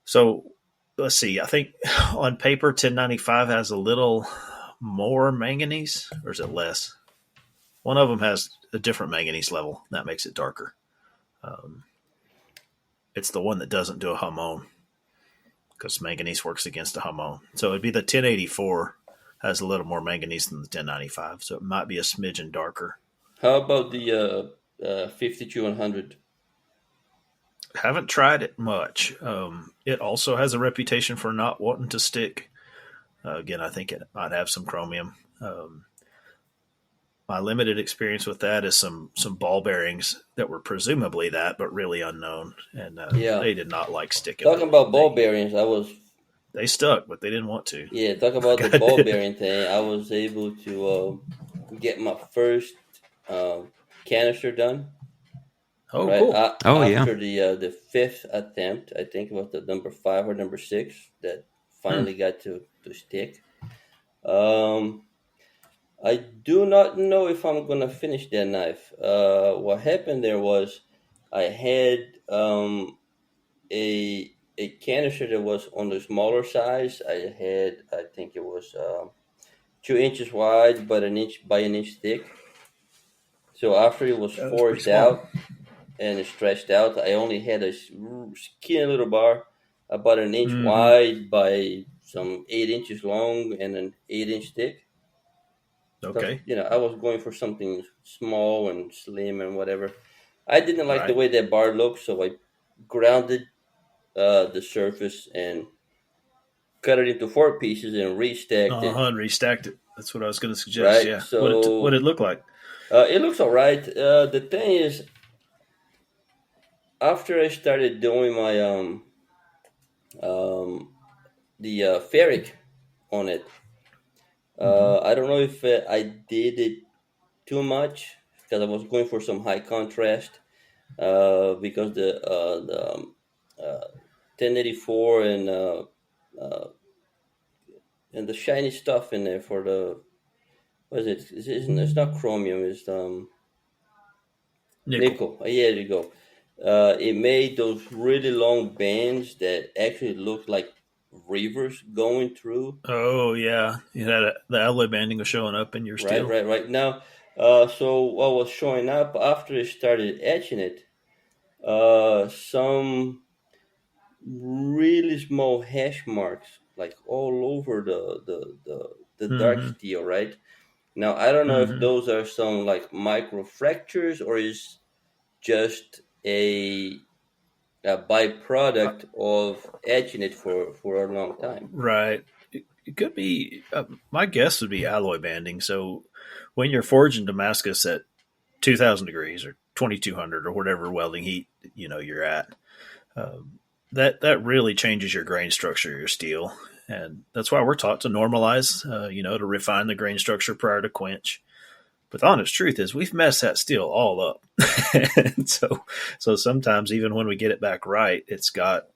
So let's see. I think on paper 1095 has a little more manganese, or is it less? One of them has a different manganese level. That makes it darker. It's the one that doesn't do a hamon, because manganese works against a hamon. So it'd be the 1084 has a little more manganese than the 1095, so it might be a smidgen darker. How about the 5200? Haven't tried it much. It also has a reputation for not wanting to stick. Again, I think it might have some chromium. My limited experience with that is some ball bearings that were presumably that, but really unknown, and they did not like sticking. Talking about ball bearings, they stuck, but they didn't want to. Yeah, talk about the ball bearing thing. I was able to get my first canister done. Oh, cool. After the fifth attempt, I think it was the number 5 or number 6 that finally got to stick. I do not know if I'm going to finish that knife. What happened there was I had a canister that was on the smaller size. I think it was 2 inches wide, but an inch by an inch thick. So after it was forged out and stretched out, I only had a skinny little bar, about an inch wide by some 8 inches long and an 8-inch thick. Okay. So, I was going for something small and slim and whatever. I didn't like the way that bar looked, so I grounded the surface and cut it into 4 pieces and restacked it. And restacked it. That's what I was going to suggest. Right? Yeah. So, what did it look like? It looks all right. The thing is, after I started doing my the ferric on it, I don't know if I did it too much because I was going for some high contrast because the 1084 and the shiny stuff in there for the what is it? It's not chromium. It's nickel. Yeah, there you go. It made those really long bands that actually looked like rivers going through. Oh yeah, the alloy banding was showing up in your steel. Right. Now, so what was showing up after I started etching it, some really small hash marks, like all over the dark steel. Right now, I don't know if those are some like micro fractures or is just a byproduct of etching it for a long time. Right. It could be, my guess would be alloy banding. So when you're forging Damascus at 2,000 degrees or 2,200 or whatever welding heat, you're at, that really changes your grain structure of your steel. And that's why we're taught to normalize, to refine the grain structure prior to quench. But the honest truth is we've messed that steel all up. And so sometimes even when we get it back right, it's got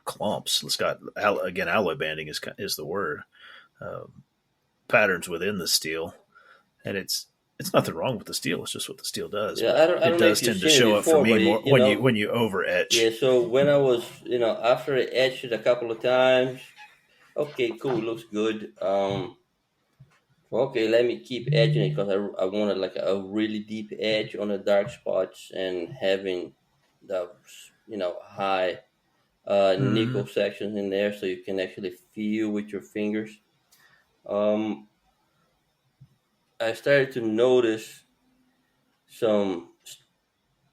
clumps. It's got, again, alloy banding is the word, patterns within the steel. And it's nothing wrong with the steel. It's just what the steel does. Yeah, I don't it does tend to show up for me more when you over etch. Yeah. So when I was, after I etched it a couple of times, okay, cool, looks good. Okay, let me keep edging it because I wanted like a really deep edge on the dark spots and having the high nickel sections in there so you can actually feel with your fingers. I started to notice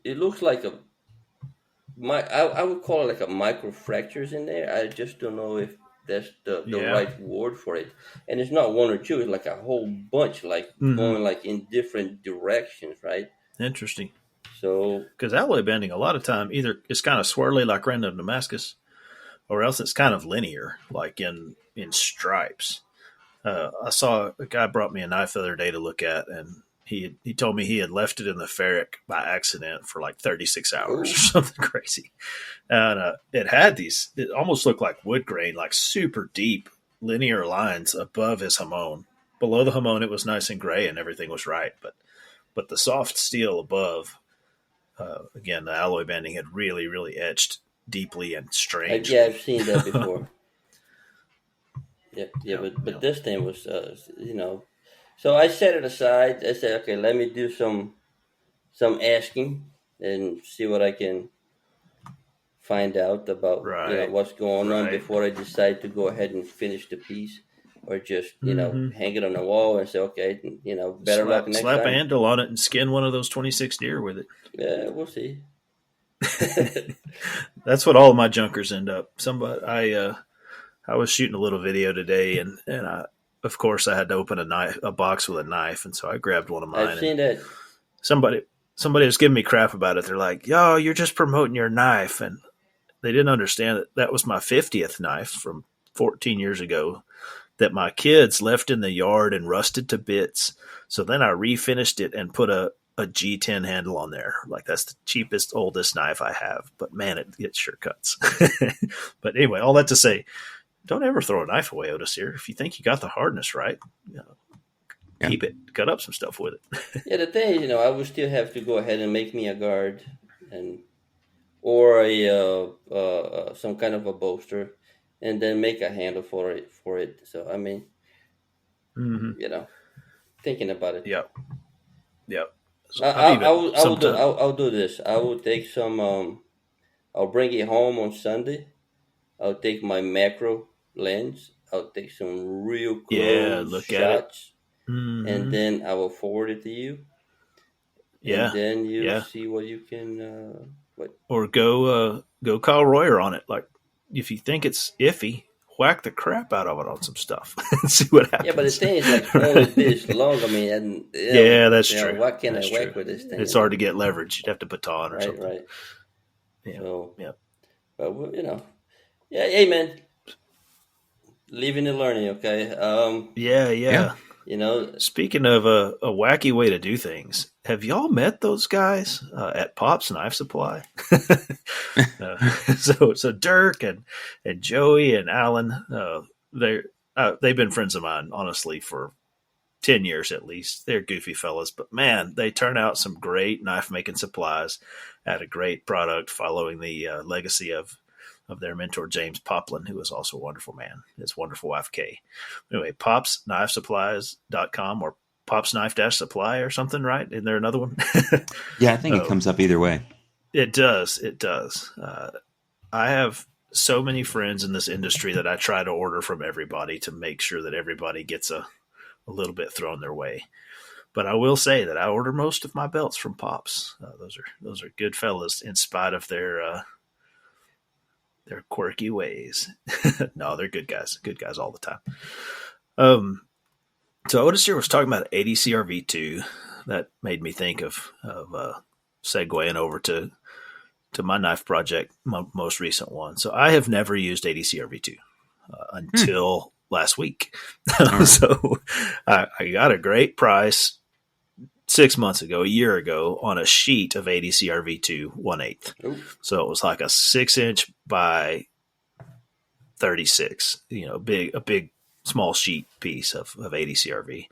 it looks like I would call it like a micro fractures in there. I just don't know if that's the right word for it. And it's not one or two, it's like a whole bunch, like going like in different directions, right? Interesting. So, because alloy banding a lot of time either it's kind of swirly like random Damascus, or else it's kind of linear, like in stripes. I saw a guy brought me a knife the other day to look at, and he told me he had left it in the ferric by accident for like 36 hours or something crazy. And it had these, it almost looked like wood grain, like super deep linear lines above his hamon. Below the hamon, it was nice and gray and everything was right. But the soft steel above, again, the alloy banding had really, really etched deeply and strange. Yeah, I've seen that before. But this thing was, so I set it aside. I said, okay, let me do some asking and see what I can find out about what's going on before I decide to go ahead and finish the piece, or just hang it on the wall and say, okay, better luck next time. Slap a handle on it and skin one of those 26 deer with it. Yeah, we'll see. That's what all of my junkers end up. I was shooting a little video today, and of course I had to open a box with a knife, and so I grabbed one of mine. I've seen that. Somebody was giving me crap about it. They're like, "Yo, you're just promoting your knife," and they didn't understand that was my 50th knife from 14 years ago that my kids left in the yard and rusted to bits. So then I refinished it and put a G10 handle on there. Like, that's the cheapest, oldest knife I have, but man, it sure cuts. But anyway, all that to say, don't ever throw a knife away, Otis here. If you think you got the hardness right, keep it. Cut up some stuff with it. Yeah, the thing is, I would still have to go ahead and make me a guard or a some kind of a bolster, and then make a handle for it. So I mean, thinking about it. Yep. So I'll do this. I will take some. I'll bring it home on Sunday. I'll take my macro lens. I'll take some real close shots, and then I will forward it to you. Yeah, and then you see what you can. Or go Kyle Royer on it. Like, if you think it's iffy, whack the crap out of it on some stuff and see what happens. Yeah, but the thing is like only this long. I mean, that's true. What can I whack with this thing? It's hard to get leverage. You'd have to baton or something. Right. Yeah. So, yeah. But hey man, living and learning. Okay. Yeah. Speaking of a wacky way to do things, have y'all met those guys at Pop's Knife Supply? So Dirk and Joey and Alan, they've been friends of mine, honestly, for 10 years at least. They're goofy fellas, but man, they turn out some great knife making supplies at a great product, following the legacy of their mentor, James Poplin, who was also a wonderful man. His wonderful wife, Kay. Anyway, popsknifesupplies.com or Pop's Knife-Supply or something, right? Isn't there another one? Yeah, I think it comes up either way. It does. I have so many friends in this industry that I try to order from everybody to make sure that everybody gets a little bit thrown their way. But I will say that I order most of my belts from Pops. Those are good fellas, in spite of their quirky ways. No, they're good guys all the time. So Otis here was talking about ADCR-V2. That made me think of segueing over to my knife project, my most recent one. So I have never used ADCR-V2 until last week. So I got a great price 6 months ago, a year ago, on a sheet of ADCR-V2 1/8. So it was like a 6-inch by 36, a big small sheet piece of ADCR-V.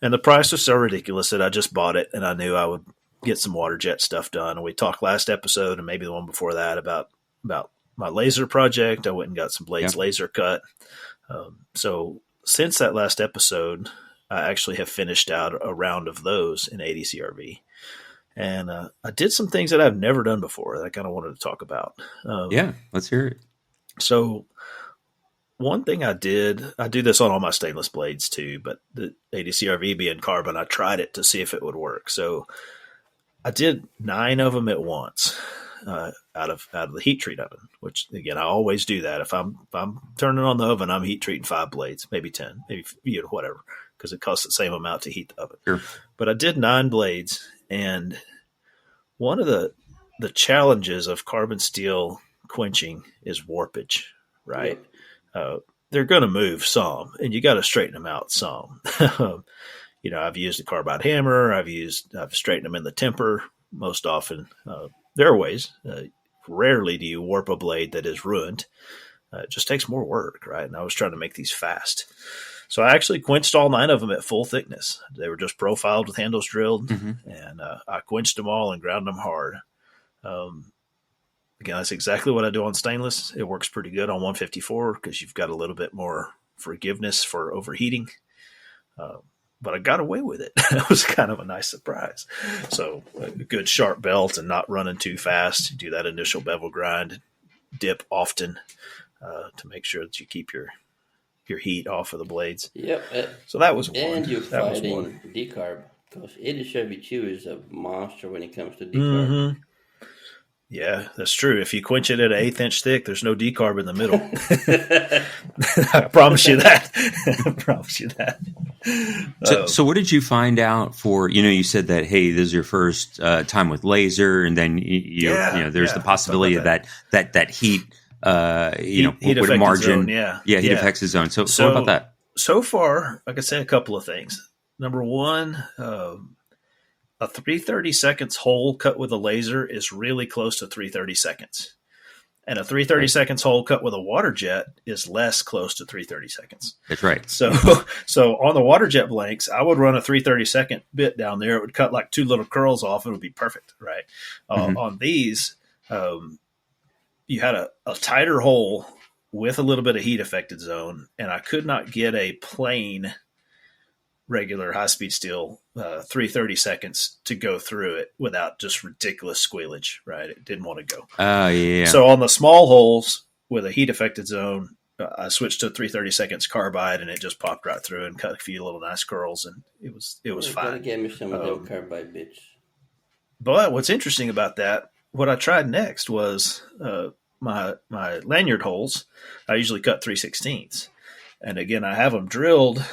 And the price was so ridiculous that I just bought it, and I knew I would get some water jet stuff done. And we talked last episode and maybe the one before that about my laser project. I went and got some blades laser cut. So since that last episode, I actually have finished out a round of those in ADCR-V. And I did some things that I've never done before that I kind of wanted to talk about. Let's hear it. So one thing I do this on all my stainless blades too, but the ADCR-V being carbon, I tried it to see if it would work. So I did 9 of them at once out of the heat treat oven, which again, I always do that. If I'm turning on the oven, I'm heat treating 5 blades, maybe 10, maybe whatever, because it costs the same amount to heat the oven. Sure. But I did 9 blades, and one of the challenges of carbon steel quenching is warpage, right? They're going to move some, and you got to straighten them out some. I've used a carbide hammer. I've straightened them in the temper most often. There are ways. Rarely do you warp a blade that is ruined. It just takes more work, right? And I was trying to make these fast. So I actually quenched all 9 of them at full thickness. They were just profiled with handles drilled, and I quenched them all and ground them hard. Again, that's exactly what I do on stainless. It works pretty good on 154 because you've got a little bit more forgiveness for overheating. But I got away with it. It was kind of a nice surprise. So a good sharp belt and not running too fast. Do that initial bevel grind, dip often to make sure that you keep your heat off of the blades. Yep. So that was one. And you're fighting decarb because 8072 is a monster when it comes to decarb. Mm-hmm. Yeah, that's true. If you quench it at an 1/8 inch thick, there's no decarb in the middle. I promise you that. I promise you that. So what did you find out for, you said that, hey, this is your first time with laser, and then there's the possibility of that heat, heat with a margin. Zone, heat affects the zone. So what about that? So far, I could say a couple of things. Number one, a 3/32 hole cut with a laser is really close to 3/32. And a 3/32 hole cut with a water jet is less close to 3/32. That's right. So on the water jet blanks, I would run a 3/32 bit down there. It would cut like 2 little curls off. It would be perfect, right? On these, you had a tighter hole with a little bit of heat affected zone, and I could not get a plain regular high-speed steel 3/32 to go through it without just ridiculous squealage, right? It didn't want to go. Oh, yeah. So on the small holes with a heat-affected zone, I switched to 3/32 carbide, and it just popped right through and cut a few little nice curls, and it was fine. Give me some of them carbide bits. But what's interesting about that, what I tried next was my lanyard holes. I usually cut 3/16, and again, I have them drilled.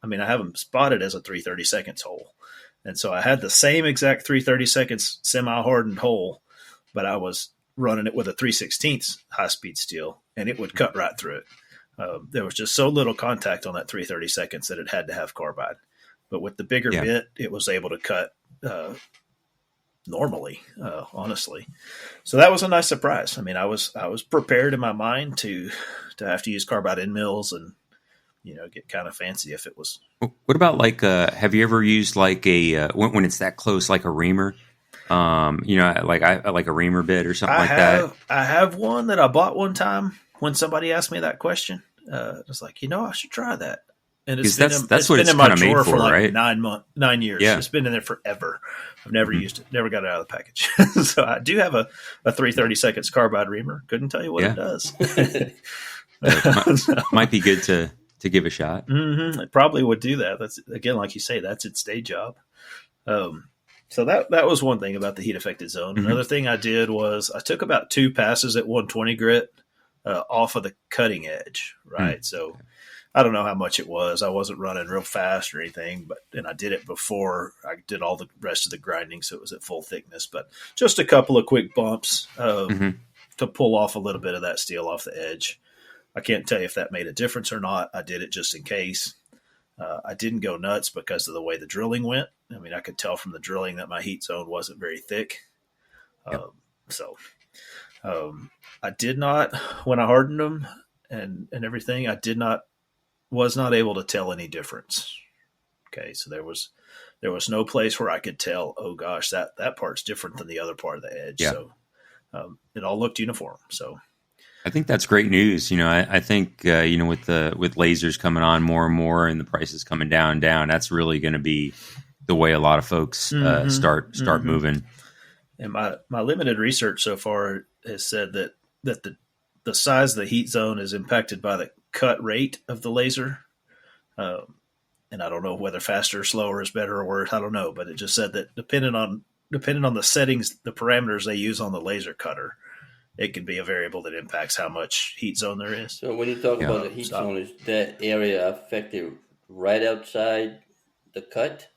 I have them spotted as a 3/32 hole. And so I had the same exact 3/32 semi-hardened hole, but I was running it with a 3/16 high-speed steel, and it would cut right through it. There was just so little contact on that 3/32 that it had to have carbide. But with the bigger bit, it was able to cut normally, honestly. So that was a nice surprise. I was prepared in my mind to have to use carbide end mills and get kind of fancy if it was. What about have you ever used when it's that close, like a reamer? Like a reamer bit or something that. I have one that I bought one time when somebody asked me that question. I was like, I should try that. And it's been in my drawer for like 9 years. Yeah. It's been in there forever. I've never used it. Never got it out of the package. So I do have a 3/32 carbide reamer. Couldn't tell you what it does. Might be good to give a shot. Mm-hmm. It probably would do that. That's, again, like you say, that's its day job. So that was one thing about the heat affected zone. Mm-hmm. Another thing I did was I took about 2 passes at 120 grit off of the cutting edge, right? Mm-hmm. So I don't know how much it was. I wasn't running real fast or anything, and I did it before I did all the rest of the grinding, so it was at full thickness. But just a couple of quick bumps to pull off a little bit of that steel off the edge. I can't tell you if that made a difference or not. I did it just in case. I didn't go nuts because of the way the drilling went. I could tell from the drilling that my heat zone wasn't very thick. I did not, when I hardened them and everything, was not able to tell any difference. Okay, so there was no place where I could tell, oh gosh, that part's different than the other part of the edge. Yeah. So it all looked uniform. So I think that's great news. I think with lasers coming on more and more, and the prices coming down, that's really going to be the way a lot of folks start moving. And my limited research so far has said that the size of the heat zone is impacted by the cut rate of the laser. And I don't know whether faster or slower is better or worse. I don't know, but it just said that depending on the settings, the parameters they use on the laser cutter, it can be a variable that impacts how much heat zone there is. So when you talk about the heat zone, is that area affected right outside the cut?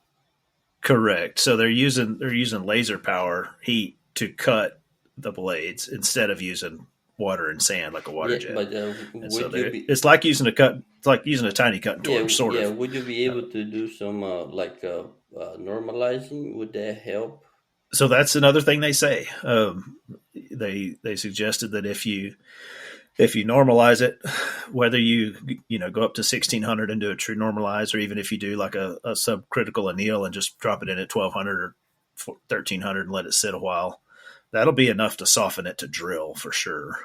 Correct. So they're using laser power heat to cut the blades instead of using water and sand like a water jet. But it's like using a tiny cutting torch, sort of. Would you be able to do some normalizing? Would that help? So that's another thing they say. They suggested that if you normalize it, whether you go up to 1600 and do a true normalize, or even if you do like a subcritical anneal and just drop it in at 1200 or 1300 and let it sit a while, that'll be enough to soften it to drill for sure.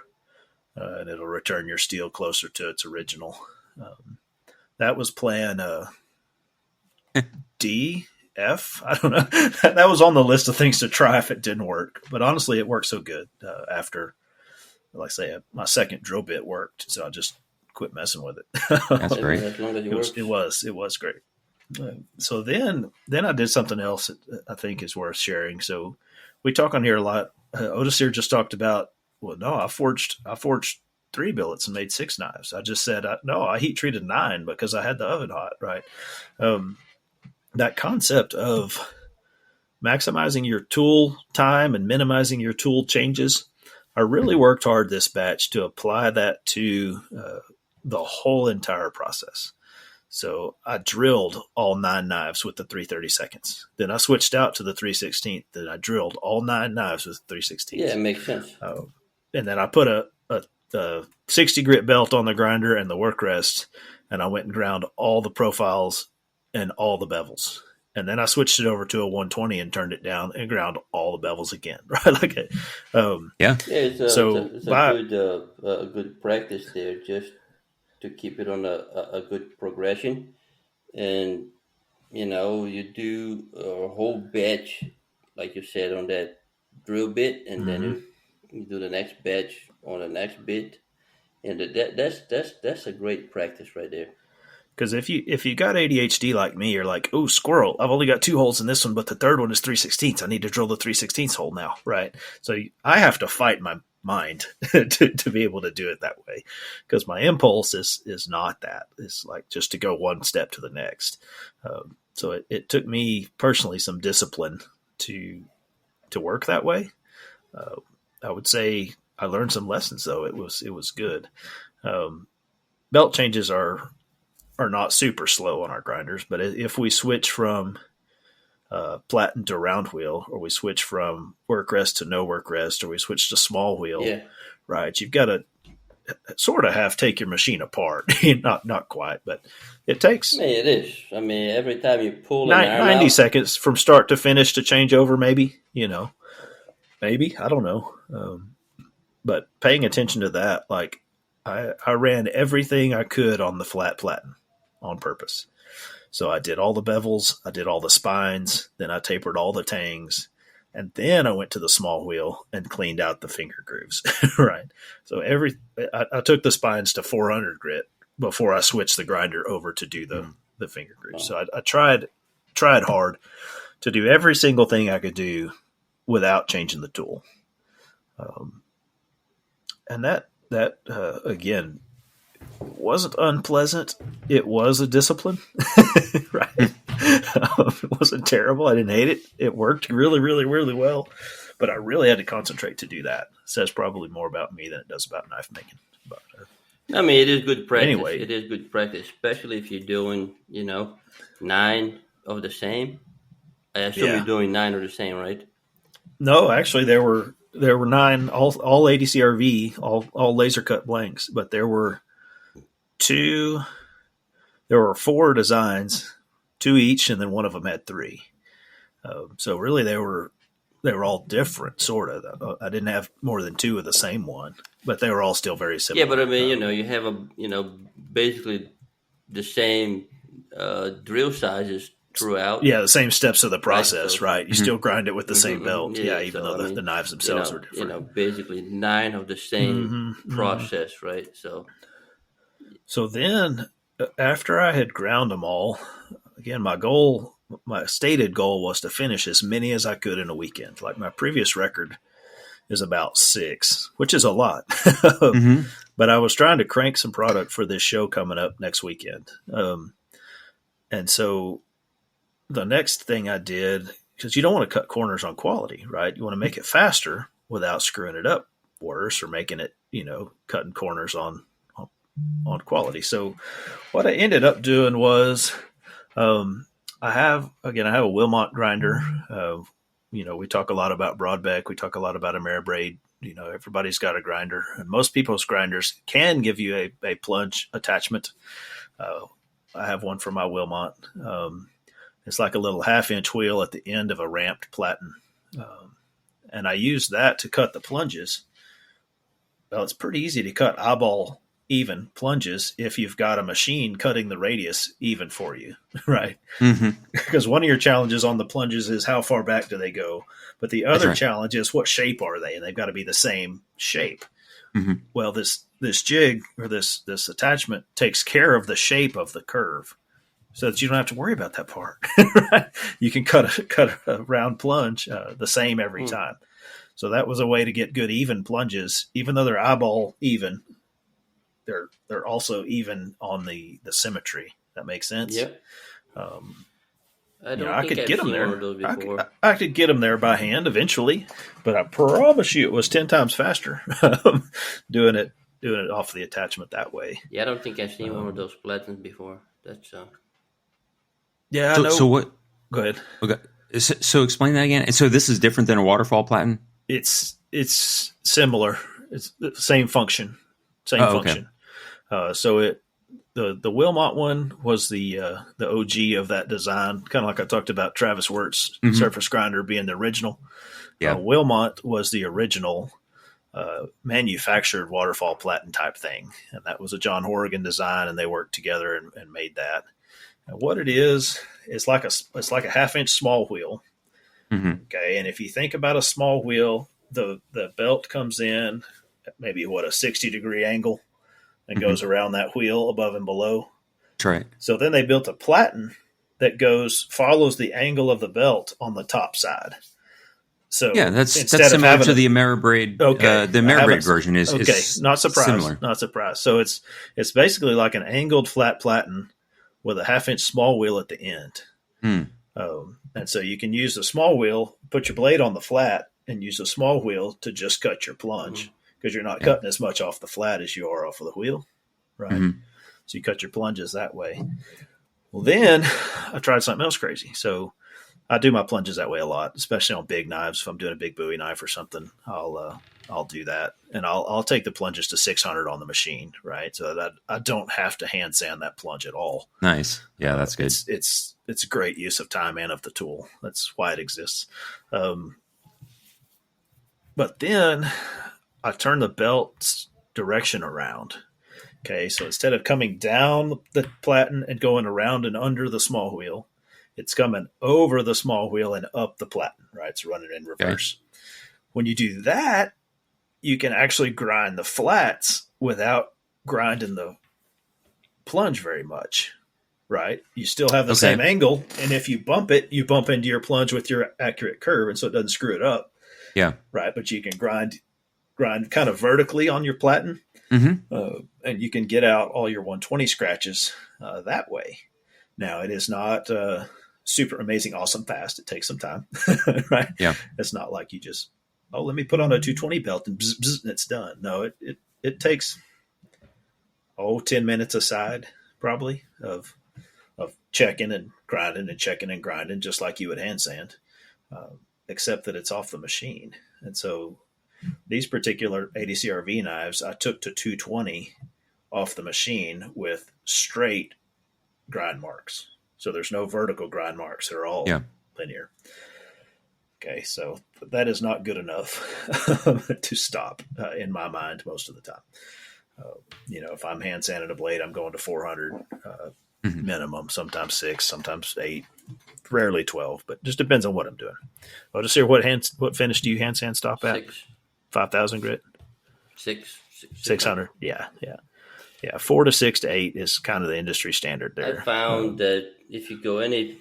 And it'll return your steel closer to its original. That was plan D. F. I don't know. That was on the list of things to try if it didn't work. But honestly, it worked so good after, like I say, my second drill bit worked. So I just quit messing with it. That's great. It was great. So then I did something else that I think is worth sharing. So we talk on here a lot. Otis here just talked about, well, no, I forged 3 billets and made 6 knives. I just said, I heat treated 9 because I had the oven hot, right? That concept of maximizing your tool time and minimizing your tool changes, I really worked hard this batch to apply that to the whole entire process. So I drilled all 9 knives with the 3/32. Then I switched out to the 3/16. Then I drilled all 9 knives with 3/16. Yeah, it makes sense. And then I put a 60 grit belt on the grinder and the work rest, and I went and ground all the profiles and all the bevels. And then I switched it over to a 120 and turned it down and ground all the bevels again. Right? It's a good practice there, just to keep it on a good progression. And, you do a whole batch, like you said, on that drill bit, and then you do the next batch on the next bit. And that's a great practice right there. Because if you got ADHD like me, you're like, oh, squirrel, I've only got 2 holes in this one, but the third one is 3/16. I need to drill the 3/16 hole now, right? So I have to fight my mind to be able to do it that way, because my impulse is not that. It's like just to go one step to the next. So it took me personally some discipline to work that way. I would say I learned some lessons, though. It was good. Belt changes are not super slow on our grinders, but if we switch from platen to round wheel, or we switch from work rest to no work rest, or we switch to small wheel, right? You've got to sort of take your machine apart. not quite, but it takes. It is. I mean, every time you pull 90 seconds from start to finish to change over, maybe, maybe, I don't know. But paying attention to that, like I ran everything I could on the flat platen on purpose. So I did all the bevels, I did all the spines, then I tapered all the tangs, and then I went to the small wheel and cleaned out the finger grooves, right? So I took the spines to 400 grit before I switched the grinder over to do the finger grooves. So I tried hard to do every single thing I could do without changing the tool. And that again, wasn't unpleasant. It was a discipline, right? It wasn't terrible. I didn't hate it. It worked really, really, really well, but I really had to concentrate to do that. It says probably more about me than it does about knife making. But, it is good practice. Anyway, it is good practice, especially if you're doing, 9 of the same. I assume you're doing 9 of the same, right? No, actually, there were 9, all ADCRV, all laser cut blanks, but there were 4 designs, 2 each, and then one of them had 3. So really, they were all different, sort of. I didn't have more than 2 of the same one, but they were all still very similar. Yeah, but I mean, you have basically the same drill sizes throughout. Yeah, the same steps of the process, right? You still grind it with the same belt, even though the knives themselves are different. Basically 9 of the same process, right? So then, after I had ground them all, again, my stated goal was to finish as many as I could in a weekend. Like my previous record is about 6, which is a lot. But I was trying to crank some product for this show coming up next weekend. And so the next thing I did, because you don't want to cut corners on quality, right? You want to make it faster without screwing it up worse or making it cutting corners on quality. So what I ended up doing was, I have a Wilmot grinder. We talk a lot about Broadbeck. We talk a lot about Ameribraid. Everybody's got a grinder, and most people's grinders can give you a plunge attachment. I have one for my Wilmot. It's like a little 1/2-inch wheel at the end of a ramped platen. And I use that to cut the plunges. Well, it's pretty easy to cut eyeball even plunges if you've got a machine cutting the radius even for you, right? Mm-hmm. Because one of your challenges on the plunges is how far back do they go? But the other challenge is what shape are they? And they've got to be the same shape. Mm-hmm. Well, this jig or this attachment takes care of the shape of the curve so that you don't have to worry about that part. Right? You can cut a round plunge the same every time. So that was a way to get good even plunges, even though they're eyeball even. They're also even on the symmetry. That makes sense. Yep. I could get them there. I could get them there by hand eventually, but I promise you it was 10 times faster doing it off the attachment that way. Yeah, I don't think I've seen one of those platens before. That's yeah. I know. So what? Go ahead. Okay. So explain that again. And so this is different than a waterfall platen? It's similar. It's the same function. Function. So the Wilmot one was the OG of that design, kind of like I talked about Travis Wirt's surface grinder being the original. Yeah. Wilmot was the original manufactured waterfall platen type thing, and that was a John Horrigan design, and they worked together and made that. And what it is, it's like a 1/2-inch small wheel. Mm-hmm. Okay, and if you think about a small wheel, the belt comes in at maybe a 60-degree angle and goes around that wheel above and below. That's right. So then they built a platen that follows the angle of the belt on the top side. So yeah, that's similar to the Ameribraid. Okay, the Ameribraid version is not surprised. Similar. Not surprised. So it's basically like an angled flat platen with a 1/2-inch small wheel at the end. And so you can use the small wheel, put your blade on the flat, and use a small wheel to just cut your plunge. Because you're not cutting as much off the flat as you are off of the wheel, right? Mm-hmm. So you cut your plunges that way. Well, then I tried something else crazy. So I do my plunges that way a lot, especially on big knives. If I'm doing a big Bowie knife or something, I'll do that, and I'll take the plunges to 600 on the machine, right? So that I don't have to hand sand that plunge at all. Nice, yeah, that's good. It's a great use of time and of the tool. That's why it exists. But then I turn the belt's direction around. Okay, so instead of coming down the platen and going around and under the small wheel, it's coming over the small wheel and up the platen, right? It's running in reverse. Okay. When you do that, you can actually grind the flats without grinding the plunge very much, right? You still have the same angle, and if you bump it, you bump into your plunge with your accurate curve, and so it doesn't screw it up. Yeah. Right, but you can grind kind of vertically on your platen, and you can get out all your 120 scratches that way. Now, it is not super amazing, awesome, fast. It takes some time, right? Yeah. It's not like you just, let me put on a 220 belt and bzz, bzz, and it's done. No, it takes, 10 minutes aside probably of checking and grinding and checking and grinding, just like you would hand sand, except that it's off the machine. And so these particular ADCRV knives, I took to 220 off the machine with straight grind marks. So there's no vertical grind marks. They're all linear. Okay, so that is not good enough to stop in my mind most of the time. If I'm hand sanding a blade, I'm going to 400 minimum, sometimes 6, sometimes 8, rarely 12, but just depends on what I'm doing. I'll just hear what finish do you hand sand stop at? 6. 5,000 grit? 600. Yeah. 4 to 6 to 8 is kind of the industry standard there. I found that if you go anything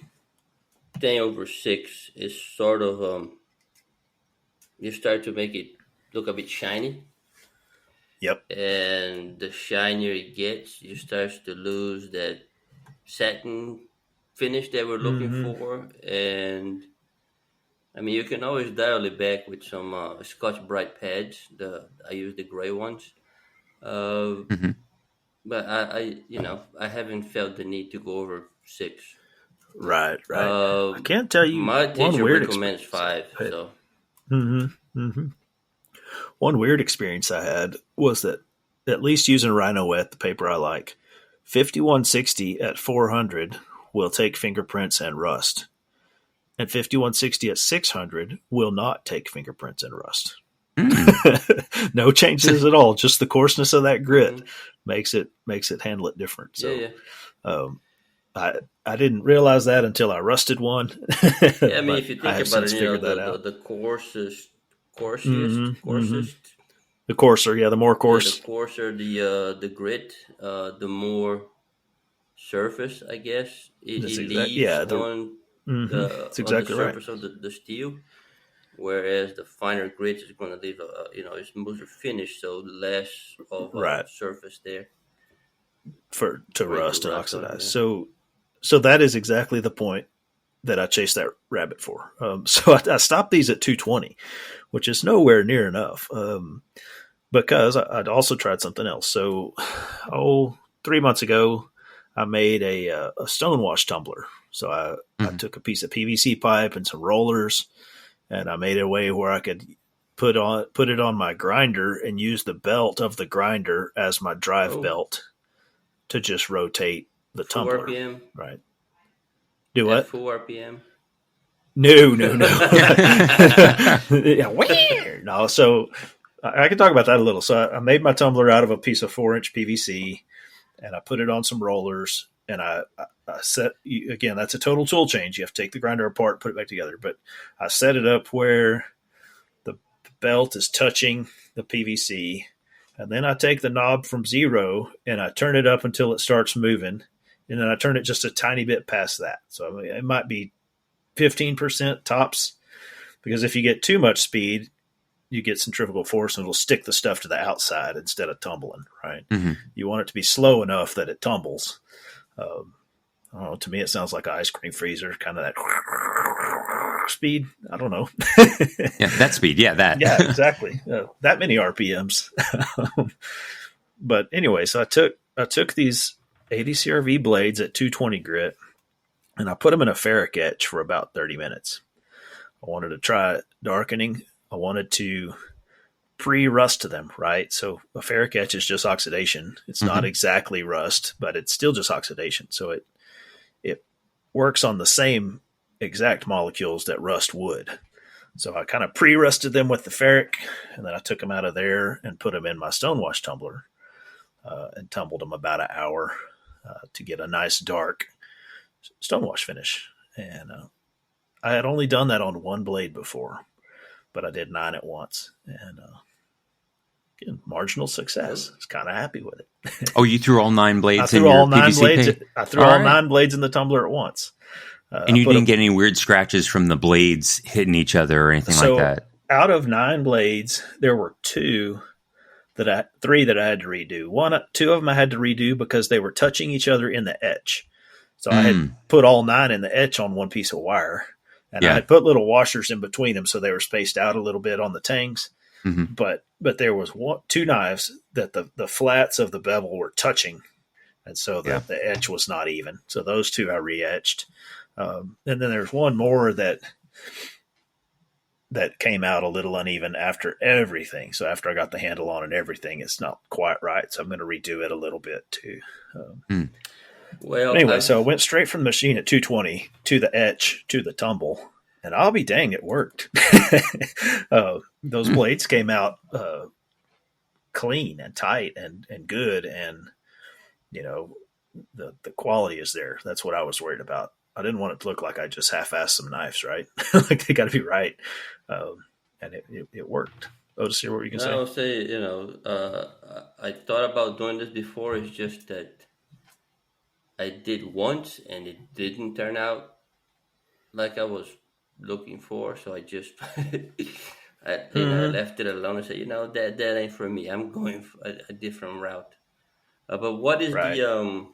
over 6, it's sort of you start to make it look a bit shiny. Yep. And the shinier it gets, you start to lose that satin finish that we're looking for. And I mean, you can always dial it back with some Scotch Brite pads. I use the gray ones. Mm-hmm. But I haven't felt the need to go over 6. Right. I can't tell you My one teacher weird recommends experience. 5. So One weird experience I had was that, at least using Rhino Wet, the paper I like, 5160 at 400 will take fingerprints and rust, and 5160 at 600 will not take fingerprints and rust. No changes at all. Just the coarseness of that grit makes it handle it different. So, I didn't realize that until I rusted one. Yeah, I mean, if you think about it, the coarsest, the coarser, the more coarse, the coarser the grit, the more surface, I guess, it leaves on that's the exactly surface right. of the steel. Whereas the finer grit is going to leave it's smoother finish, so less of surface there to rust and oxidize. So that is exactly the point that I chased that rabbit for. So I stopped these at 220, which is nowhere near enough, because I'd also tried something else. So, 3 months ago, I made a stonewash tumbler. So I took a piece of PVC pipe and some rollers, and I made a way where I could put it on my grinder and use the belt of the grinder as my drive belt to just rotate the tumbler. RPM. Right. Do what? Full RPM. No. Yeah, weird. No, so I can talk about that a little. So I made my tumbler out of a piece of 4-inch PVC, and I put it on some rollers, and I set, again, that's a total tool change. You have to take the grinder apart, put it back together. But I set it up where the belt is touching the PVC, and then I take the knob from 0 and I turn it up until it starts moving, and then I turn it just a tiny bit past that. So I mean, it might be 15% tops, because if you get too much speed, you get centrifugal force and it'll stick the stuff to the outside instead of tumbling, right? Mm-hmm. You want it to be slow enough that it tumbles. I don't know, to me, it sounds like an ice cream freezer, kind of that speed. I don't know. Yeah, that speed. Yeah, that. Yeah, exactly. That many RPMs. But anyway, so I took these 80 CRV blades at 220 grit, and I put them in a ferric etch for about 30 minutes. I wanted to try darkening. I wanted to pre-rust them, right? So a ferric etch is just oxidation. It's not exactly rust, but it's still just oxidation. So it works on the same exact molecules that rust would. So I kind of pre-rusted them with the ferric, and then I took them out of there and put them in my stonewash tumbler, and tumbled them about an hour to get a nice dark stonewash finish. And I had only done that on one blade before, but I did 9 at once, and again, marginal success. I was kind of happy with it. Oh, you threw all 9 blades? I threw all 9 blades. I threw all 9 blades in the tumbler at once. And you didn't get any weird scratches from the blades hitting each other or anything like that? Out of 9 blades, there were 3 that I had to redo. 2 of them I had to redo because they were touching each other in the etch. So I had put all 9 in the etch on one piece of wire, and I had put little washers in between them so they were spaced out a little bit on the tangs. Mm-hmm. But there was 2 knives that the flats of the bevel were touching, and so the etch was not even. So those 2 I re-etched. And then there's one more that came out a little uneven after everything. So after I got the handle on and everything, it's not quite right. So I'm going to redo it a little bit too. Well, anyway, so I went straight from the machine at 220 to the etch to the tumble, and I'll be dang, it worked. Those blades came out clean and tight and good, and the quality is there. That's what I was worried about. I didn't want it to look like I just half-assed some knives, right? Like they got to be right, and it worked. Otis, what were you going to say? I would say, I thought about doing this before. It's just that I did once and it didn't turn out like I was looking for. So I just I left it alone and said, that ain't for me. I'm going for a different route. But what is the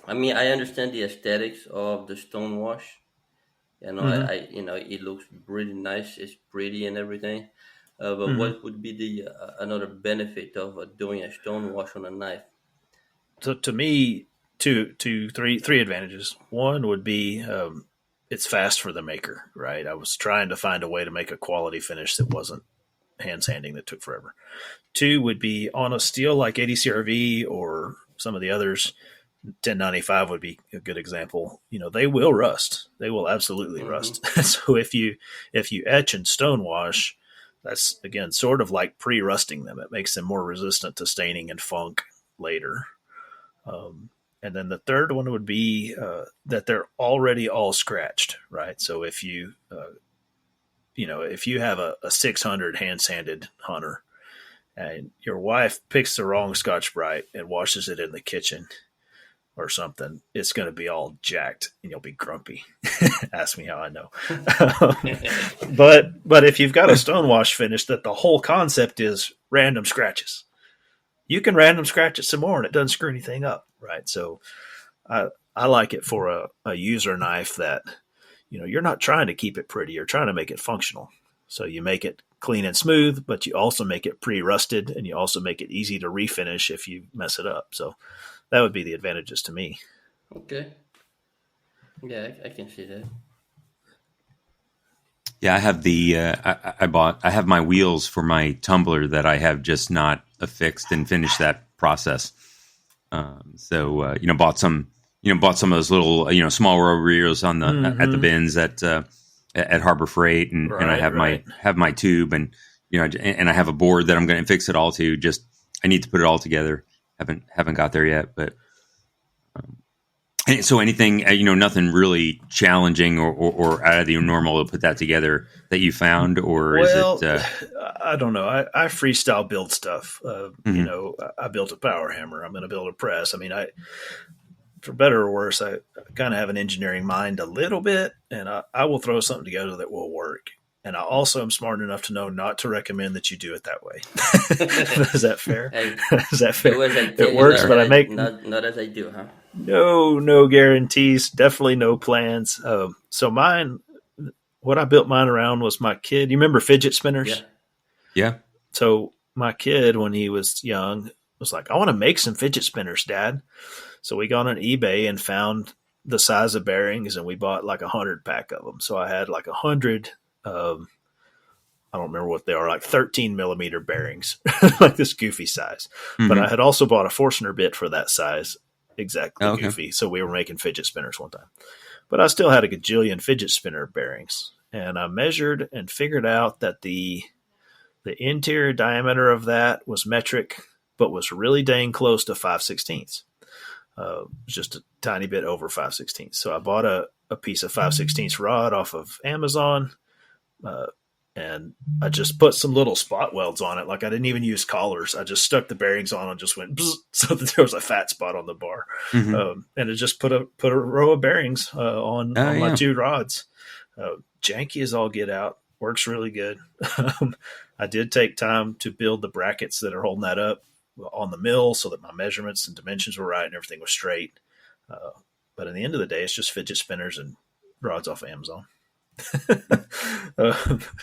I understand the aesthetics of the stonewash. I it looks really nice. It's pretty and everything. But what would be the another benefit of doing a stone wash on a knife? So to me, three advantages. One would be it's fast for the maker, right? I was trying to find a way to make a quality finish that wasn't hand sanding that took forever. Two would be on a steel like ADCRV or some of the others. 1095 would be a good example. They will rust. They will absolutely rust. So if you etch and stone wash, that's again sort of like pre-rusting them. It makes them more resistant to staining and funk later. And then the third one would be that they're already all scratched, right? So if you have a 600 hand sanded hunter and your wife picks the wrong Scotch-Brite and washes it in the kitchen or something, it's going to be all jacked and you'll be grumpy. Ask me how I know. But if you've got a stonewash finish, that the whole concept is random scratches, you can random scratch it some more and it doesn't screw anything up, right? So I like it for a user knife that, you're not trying to keep it pretty, you're trying to make it functional. So you make it clean and smooth, but you also make it pre-rusted and you also make it easy to refinish if you mess it up. So that would be the advantages to me. Okay. Yeah, I can see that. Yeah, I have I have my wheels for my tumbler that I have just not affixed and finished that process. Bought some of those little, small rubber reels on the at the bins at Harbor Freight, and I have my tube, and and I have a board that I'm going to fix it all to. Just I need to put it all together. Haven't got there yet, but so anything, nothing really challenging or out of the normal to put that together that you found, or is it? I don't know. I freestyle build stuff. I built a power hammer. I'm going to build a press. I mean, for better or worse, I kind of have an engineering mind a little bit, and I will throw something together that will work. And I also am smart enough to know not to recommend that you do it that way. Is that fair? Is that fair? It works, but I make not as I do, huh? No guarantees. Definitely no plans. So mine, what I built mine around was my kid. You remember fidget spinners? Yeah. So my kid, when he was young, was like, "I want to make some fidget spinners, Dad." So we got on eBay and found the size of bearings, and we bought like 100 pack of them. So I had like 100. I don't remember what they are, like 13 millimeter bearings, like this goofy size. But I had also bought a Forstner bit for that size, exactly goofy. So we were making fidget spinners one time. But I still had a gajillion fidget spinner bearings. And I measured and figured out that the interior diameter of that was metric, but was really dang close to 5/16. Just a tiny bit over 5/16. So I bought a piece of 5/16 rod off of Amazon, and I just put some little spot welds on it. Like I didn't even use collars. I just stuck the bearings on and just went bzz, so that there was a fat spot on the bar. And it just put a row of bearings on my two rods. Janky as all get out. Works really good. I did take time to build the brackets that are holding that up on the mill so that my measurements and dimensions were right and everything was straight. But at the end of the day, it's just fidget spinners and rods off of Amazon.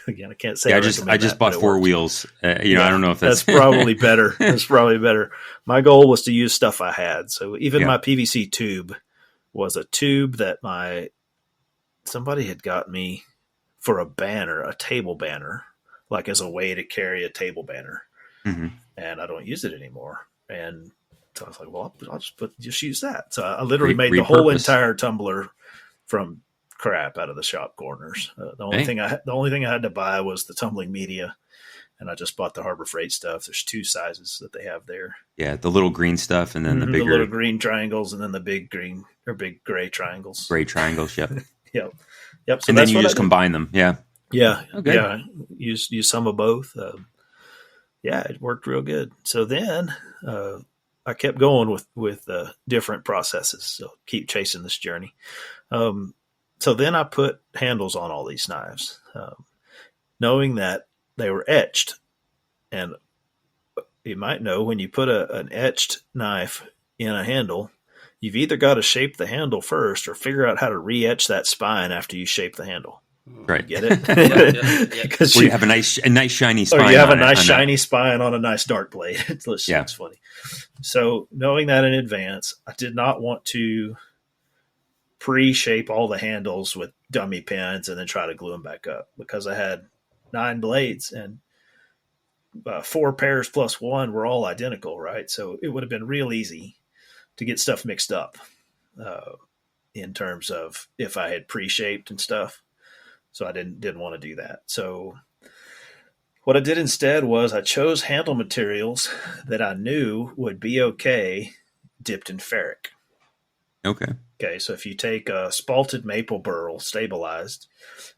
Again, I can't say. Yeah, I just bought four wheels. I don't know if that's probably better. That's probably better. My goal was to use stuff I had. So even my PVC tube was a tube that somebody had got me for a banner, a table banner, like as a way to carry a table banner. And I don't use it anymore. And so I was like, well, I'll just use that. So I literally made the whole entire tumbler from crap out of the shop corners. The only thing I had to buy was the tumbling media, and I just bought the Harbor Freight stuff. There's two sizes that they have there. Yeah, the little green stuff, and then the bigger, the little green triangles, and then the big green or big gray triangles. Gray triangles, yep. Yep. So and then you just combine them. Yeah. Okay. Yeah. Use some of both. It worked real good. So then I kept going with different processes. So keep chasing this journey. So then I put handles on all these knives, knowing that they were etched. And you might know when you put an etched knife in a handle, you've either got to shape the handle first or figure out how to re-etch that spine after you shape the handle. Right. Get it? Because you have a nice shiny spine. Or you have a nice shiny spine on a nice dark blade. It's funny. So knowing that in advance, I did not want to pre-shape all the handles with dummy pins and then try to glue them back up, because I had 9 blades and 4 pairs plus 1 were all identical, right? So it would have been real easy to get stuff mixed up in terms of if I had pre-shaped and stuff. So I didn't want to do that. So what I did instead was I chose handle materials that I knew would be okay dipped in ferric. Okay, so if you take a spalted maple burl stabilized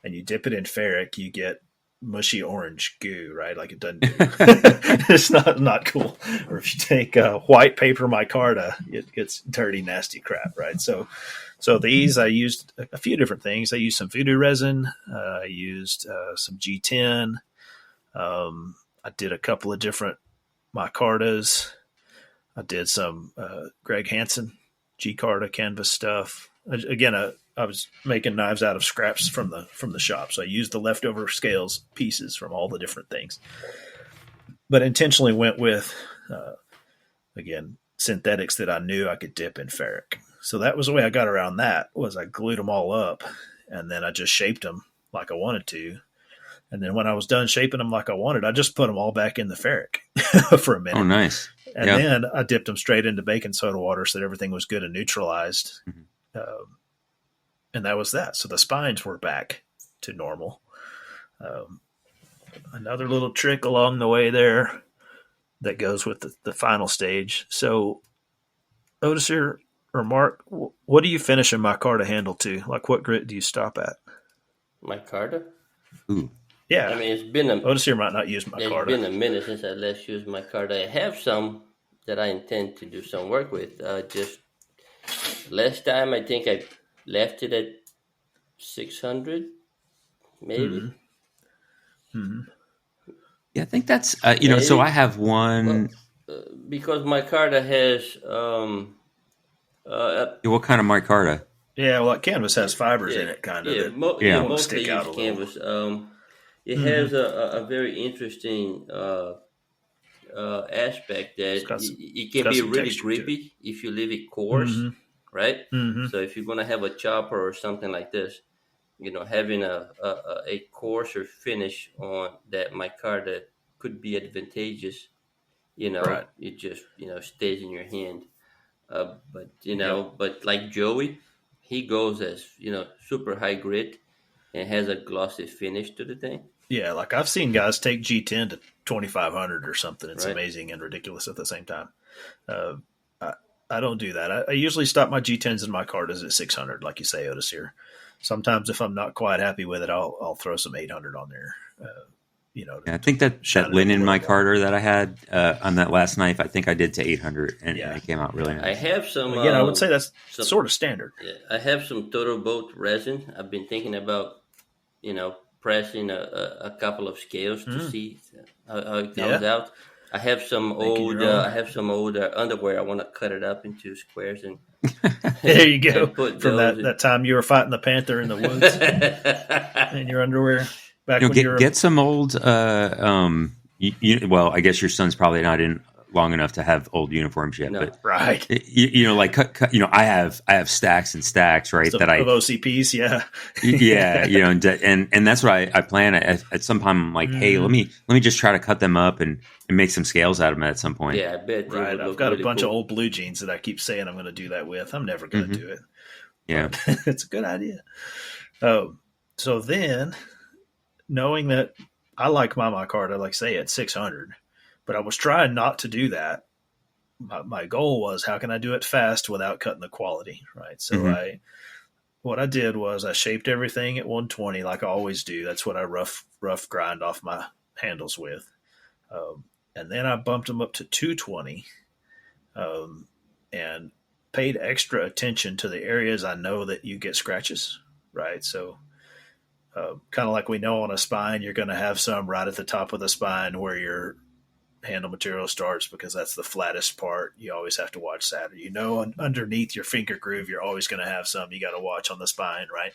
and you dip it in ferric, you get mushy orange goo, right? Like it doesn't do. It's not cool. Or if you take white paper micarta, it gets dirty, nasty crap, right? So these, I used a few different things. I used some voodoo resin. I used some G10. I did a couple of different micartas. I did some Greg Hansen G-Carta canvas stuff. Again, I was making knives out of scraps from the shop, so I used the leftover scales pieces from all the different things, but intentionally went with again synthetics that I knew I could dip in ferric. So that was the way I got around that. Was I glued them all up, and then I just shaped them like I wanted to. And then when I was done shaping them like I wanted, I just put them all back in the ferric for a minute. Oh, nice. And then I dipped them straight into baking soda water so that everything was good and neutralized. And that was that. So the spines were back to normal. Another little trick along the way there that goes with the final stage. So Otis or Mark, what do you finish a micarta handle to? Like what grit do you stop at? Micarta? Ooh. Yeah. I mean, it's been Otis here might not use micarta. It's been a minute since I last used micarta. I have some that I intend to do some work with. Just last time, I think I left it at 600, maybe. Mm-hmm. Yeah, I think that's so I have one. Because micarta has what kind of micarta? Yeah, well, canvas has fibers in it, kind of. Most stick out a canvas. It has a very interesting aspect that it can be really grippy if you leave it coarse, right? Mm-hmm. So if you're going to have a chopper or something like this, having a coarser finish on that micarta could be advantageous. Right. It just stays in your hand. But like Joey, he goes as super high grit and has a glossy finish to the thing. Yeah, like I've seen guys take G10 to 2,500 or something. It's amazing and ridiculous at the same time. I don't do that. I usually stop my G10s and my micartas at 600, like you say, Otis here. Sometimes if I'm not quite happy with it, I'll throw some 800 on there. I think that linen micarta that I had on that last knife, I think I did to 800, and it came out really nice. I have some. Again, I would say that's sort of standard. Yeah, I have some Total Boat resin. I've been thinking about, pressing a couple of scales to see how it comes out. I have some old underwear. I want to cut it up into squares and there you go. From that time you were fighting the panther in the woods in your underwear. Back when get some old. Well, I guess your son's probably not in long enough to have old uniforms yet, but right. Cut. I have stacks and stacks, right? Of OCPs, and that's what I plan at some time. I'm like, hey, let me just try to cut them up and make some scales out of them at some point. Yeah, I bet. Right, I've got a bunch of old blue jeans that I keep saying I'm going to do that with. I'm never going to do it. Yeah, it's a good idea. So then, knowing that I like my micarta, like say at 600. But I was trying not to do that. My goal was, how can I do it fast without cutting the quality, right? So what I did was I shaped everything at 120 like I always do. That's what I rough grind off my handles with. And then I bumped them up to 220 and paid extra attention to the areas I know that you get scratches, right? So kind of like we know on a spine, you're going to have some right at the top of the spine where your handle material starts, because that's the flattest part. You always have to watch that. Underneath your finger groove, you're always going to have some you got to watch on the spine, right?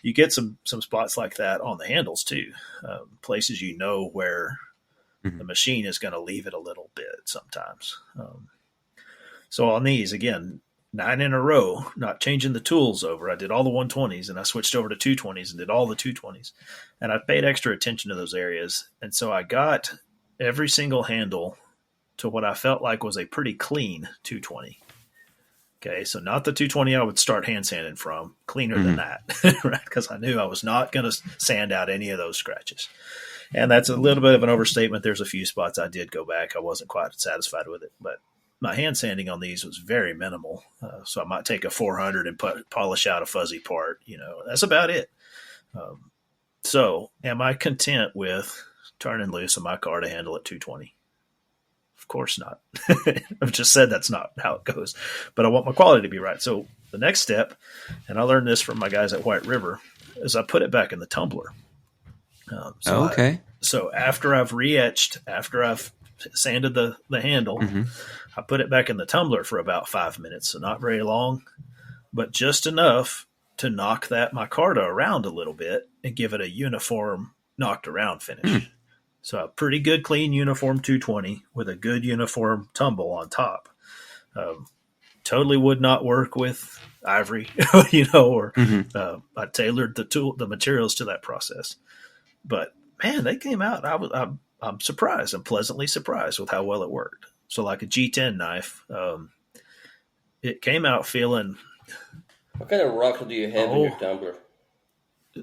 you get some spots like that on the handles too, places where the machine is going to leave it a little bit sometimes. So on these, again, 9 in a row, not changing the tools over. I did all the 120s and I switched over to 220s and did all the 220s. And I paid extra attention to those areas. And so I got every single handle to what I felt like was a pretty clean 220. Okay, so not the 220 I would start hand sanding from, cleaner than that, right? Because I knew I was not going to sand out any of those scratches. And that's a little bit of an overstatement. There's a few spots I did go back. I wasn't quite satisfied with it, but my hand sanding on these was very minimal. So I might take a 400 and polish out a fuzzy part. That's about it. So am I content with turning loose on my car to handle at 220? Of course not. I've just said that's not how it goes, but I want my quality to be right. So the next step, and I learned this from my guys at White River, is I put it back in the tumbler. So after I've re-etched, after I've sanded the handle, I put it back in the tumbler for about 5 minutes. So not very long, but just enough to knock my Carta around a little bit and give it a uniform knocked around finish. So a pretty good, clean, uniform 220 with a good uniform tumble on top. Totally would not work with ivory, or I tailored the materials to that process. But man, they came out. I'm surprised. I'm pleasantly surprised with how well it worked. So like a G10 knife, it came out feeling. What kind of rocks do you have in your tumbler?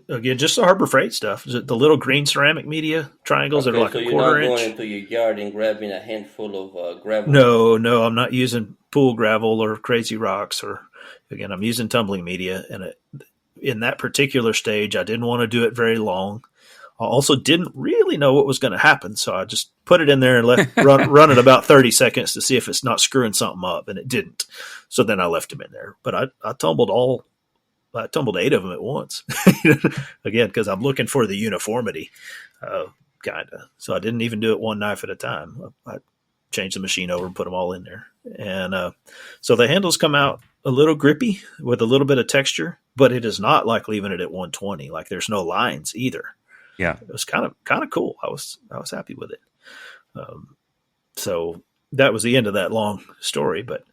Again, just the Harbor Freight stuff. The little green ceramic media triangles that are like a quarter inch. So you're not going into your yard and grabbing a handful of gravel? No, I'm not using pool gravel or crazy rocks. Again, I'm using tumbling media. And in that particular stage, I didn't want to do it very long. I also didn't really know what was going to happen, so I just put it in there and run it about 30 seconds to see if it's not screwing something up, and it didn't. So then I left them in there. But I tumbled 8 of them at once. Again, because I'm looking for the uniformity, kind of. So I didn't even do it one knife at a time. I changed the machine over and put them all in there. And so the handles come out a little grippy with a little bit of texture, but it is not like leaving it at 120. Like there's no lines either. Yeah, it was kind of cool. I was happy with it. So that was the end of that long story. But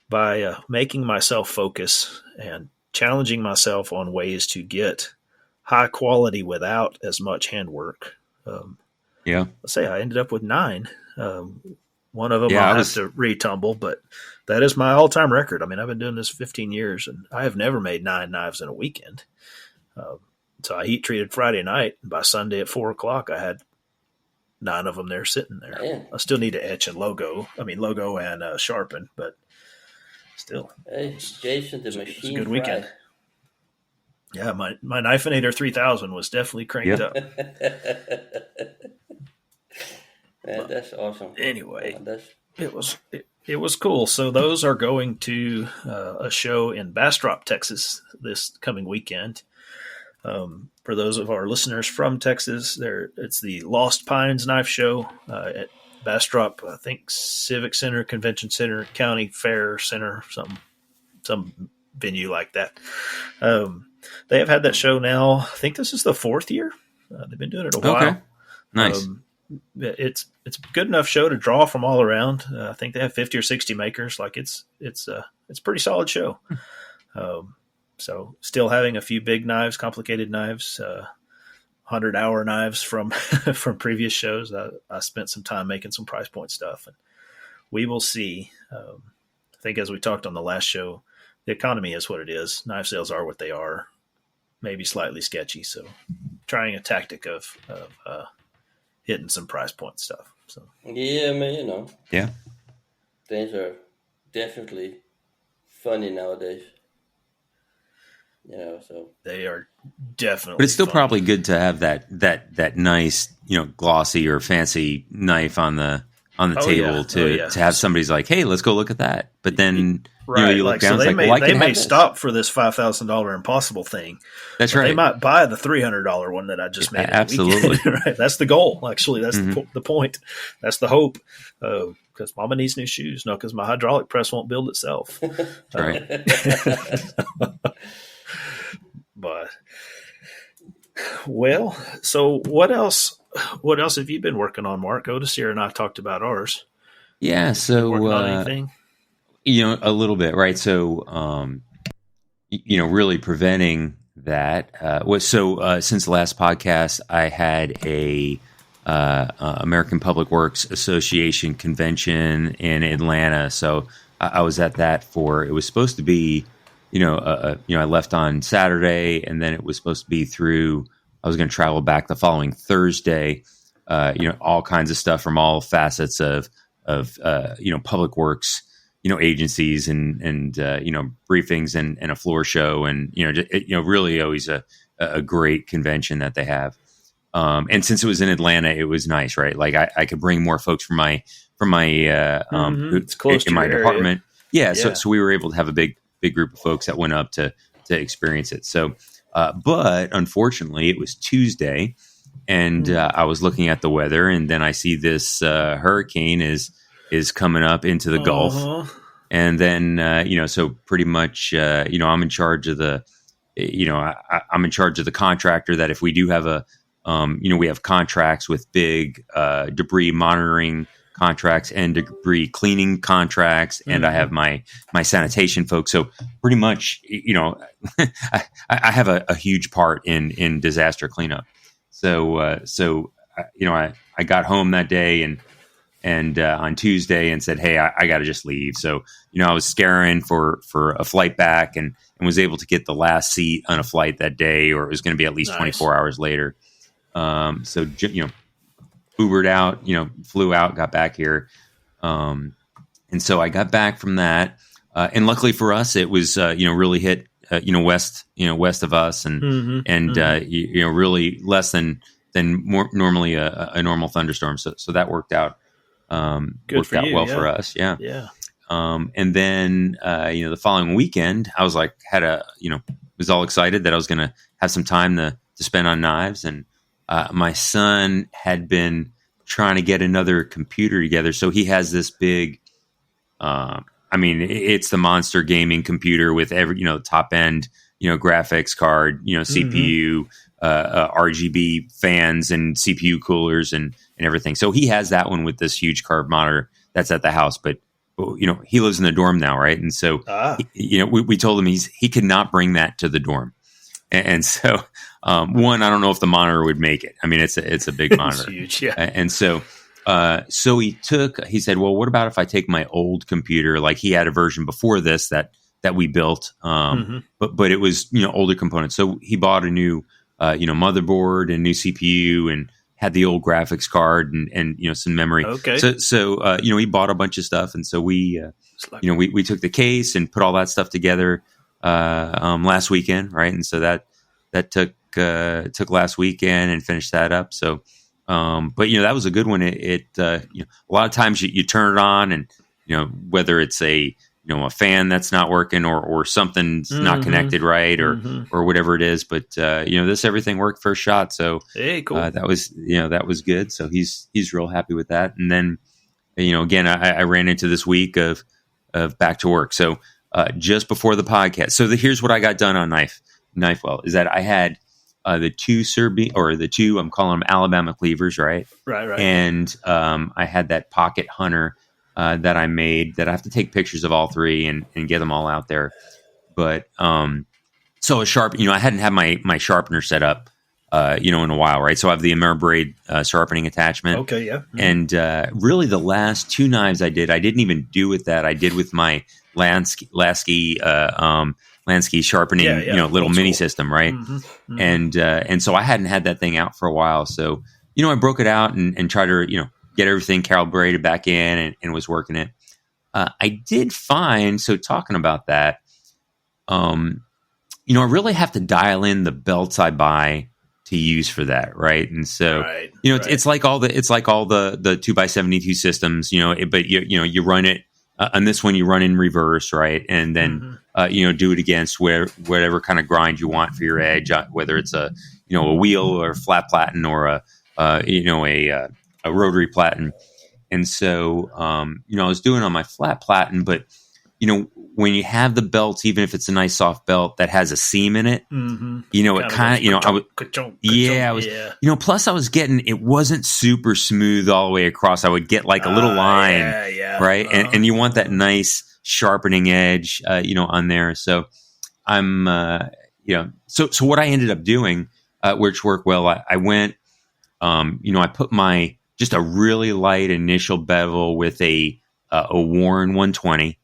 by making myself focus and challenging myself on ways to get high quality without as much handwork, let's say I ended up with 9. One of them I have to retumble, but that is my all-time record. I mean, I've been doing this 15 years, and I have never made 9 knives in a weekend. So I heat treated Friday night, and by Sunday at 4:00, I had 9 of them there sitting there. Man. I still need to etch and logo and sharpen, but still. Hey, Jason, the machine. It's a good weekend. Yeah, my Knifeinator 3000 was definitely cranked up. Man, that's awesome. Anyway, it was cool. So those are going to a show in Bastrop, Texas this coming weekend. For those of our listeners from Texas, it's the Lost Pines Knife Show at Bastrop, I think Civic Center, Convention Center, County Fair Center, some venue like that. They have had that show now. I think this is the 4th year. They've been doing it a while. Okay. Nice. It's a good enough show to draw from all around. I think they have 50 or 60 makers. Like it's a pretty solid show. So still having a few big knives, complicated knives, 100-hour knives from previous shows. I spent some time making some price point stuff, and we will see. I think as we talked on the last show, the economy is what it is. Knife sales are what they are, maybe slightly sketchy. So trying a tactic of hitting some price point stuff. So yeah, man, yeah, things are definitely funny nowadays. So they are definitely. But it's still funny. Probably good to have that nice, glossy or fancy knife on the table to have somebody's like, hey, let's go look at that. But then you look down, so it's like, they may stop for this $5,000 Impossible thing. That's right. They might buy the $300 one that I just made. Absolutely, right. That's the goal. Actually, that's the point. That's the hope. Because Mama needs new shoes. No, because my hydraulic press won't build itself. Right. But Well, so what else? What else have you been working on, Mark? Otis here and I talked about ours. Yeah, so working on anything? A little bit, right? So, really preventing that was since the last podcast, I had a American Public Works Association convention in Atlanta. So I was at that it was supposed to be, I left on Saturday, and then it was supposed to be I was going to travel back the following Thursday. All kinds of stuff from all facets of public works, agencies and briefings and a floor show, and really always a great convention that they have. And since it was in Atlanta, it was nice, right? Like I could bring more folks from my it's close in my department. Yeah. So we were able to have a big group of folks that went up to experience it. So, but unfortunately, it was Tuesday, and I was looking at the weather, and then I see this hurricane is coming up into the Gulf, and then so pretty much I'm in charge of the I'm in charge of the contractor. That if we do have we have contracts with big debris monitoring contracts and debris cleaning contracts, and I have my sanitation folks. So pretty much, I have a huge part in disaster cleanup. So I got home that day and on Tuesday and said, hey, I got to just leave. So I was scaring for a flight back and was able to get the last seat on a flight that day, or it was going to be at least 24 hours later. So Ubered out, flew out, got back here. And so I got back from that. And luckily for us, it was, really hit, west of us and really less than more normally a normal thunderstorm. So that worked out, for us. Yeah. Yeah. And then, the following weekend, I was like, was all excited that I was going to have some time to spend on knives. And, my son had been trying to get another computer together. So he has this big, it's the monster gaming computer with every, top end, graphics card, CPU, RGB fans and CPU coolers and everything. So he has that one with this huge curved monitor that's at the house, but he lives in the dorm now. Right. And so, we told him he could not bring that to the dorm. And so, one, I don't know if the monitor would make it. I mean, it's a big monitor. It's huge, yeah. And so he said, well, what about if I take my old computer? Like he had a version before this that we built, but it was, older components. So he bought a new, motherboard and new CPU and had the old graphics card and some memory. Okay. So he bought a bunch of stuff. And so we took the case and put all that stuff together last weekend, right? And so that took last weekend and finished that up. So, but that was a good one. A lot of times you turn it on and whether it's a fan that's not working or something's not connected right or whatever it is, but everything worked first shot. So hey, cool. That was good. So he's real happy with that. And then again, I ran into this week of back to work. So just before the podcast. So here's what I got done on KnifeWell is that I had the two I'm calling them Alabama cleavers, right? Right. And I had that pocket hunter that I made that I have to take pictures of all three and get them all out there. But so a sharp, I hadn't had my sharpener set up, in a while, right? So I have the Ameribraid sharpening attachment. Okay, yeah. And really the last two knives I didn't even do with that. I did with my Lansky sharpening, little mini system, right? And so I hadn't had that thing out for a while. So, I broke it out and tried to, get everything calibrated back in and was working it. I did find, so talking about that, I really have to dial in the belts I buy to use for that, right? And so, it's like all the 2x72 systems, but you run it. On this one, you run in reverse, right? And then, do it against whatever kind of grind you want for your edge, whether it's a wheel or a flat platen or a rotary platen. And so, I was doing on my flat platen, but, when you have the belts, even if it's a nice soft belt that has a seam in it, it kind of, I was, plus I was getting, it wasn't super smooth all the way across. I would get like a little line, right? And you want that nice sharpening edge, on there. So I'm, so what I ended up doing, which worked well, I went, I put just a really light initial bevel with a Warren 120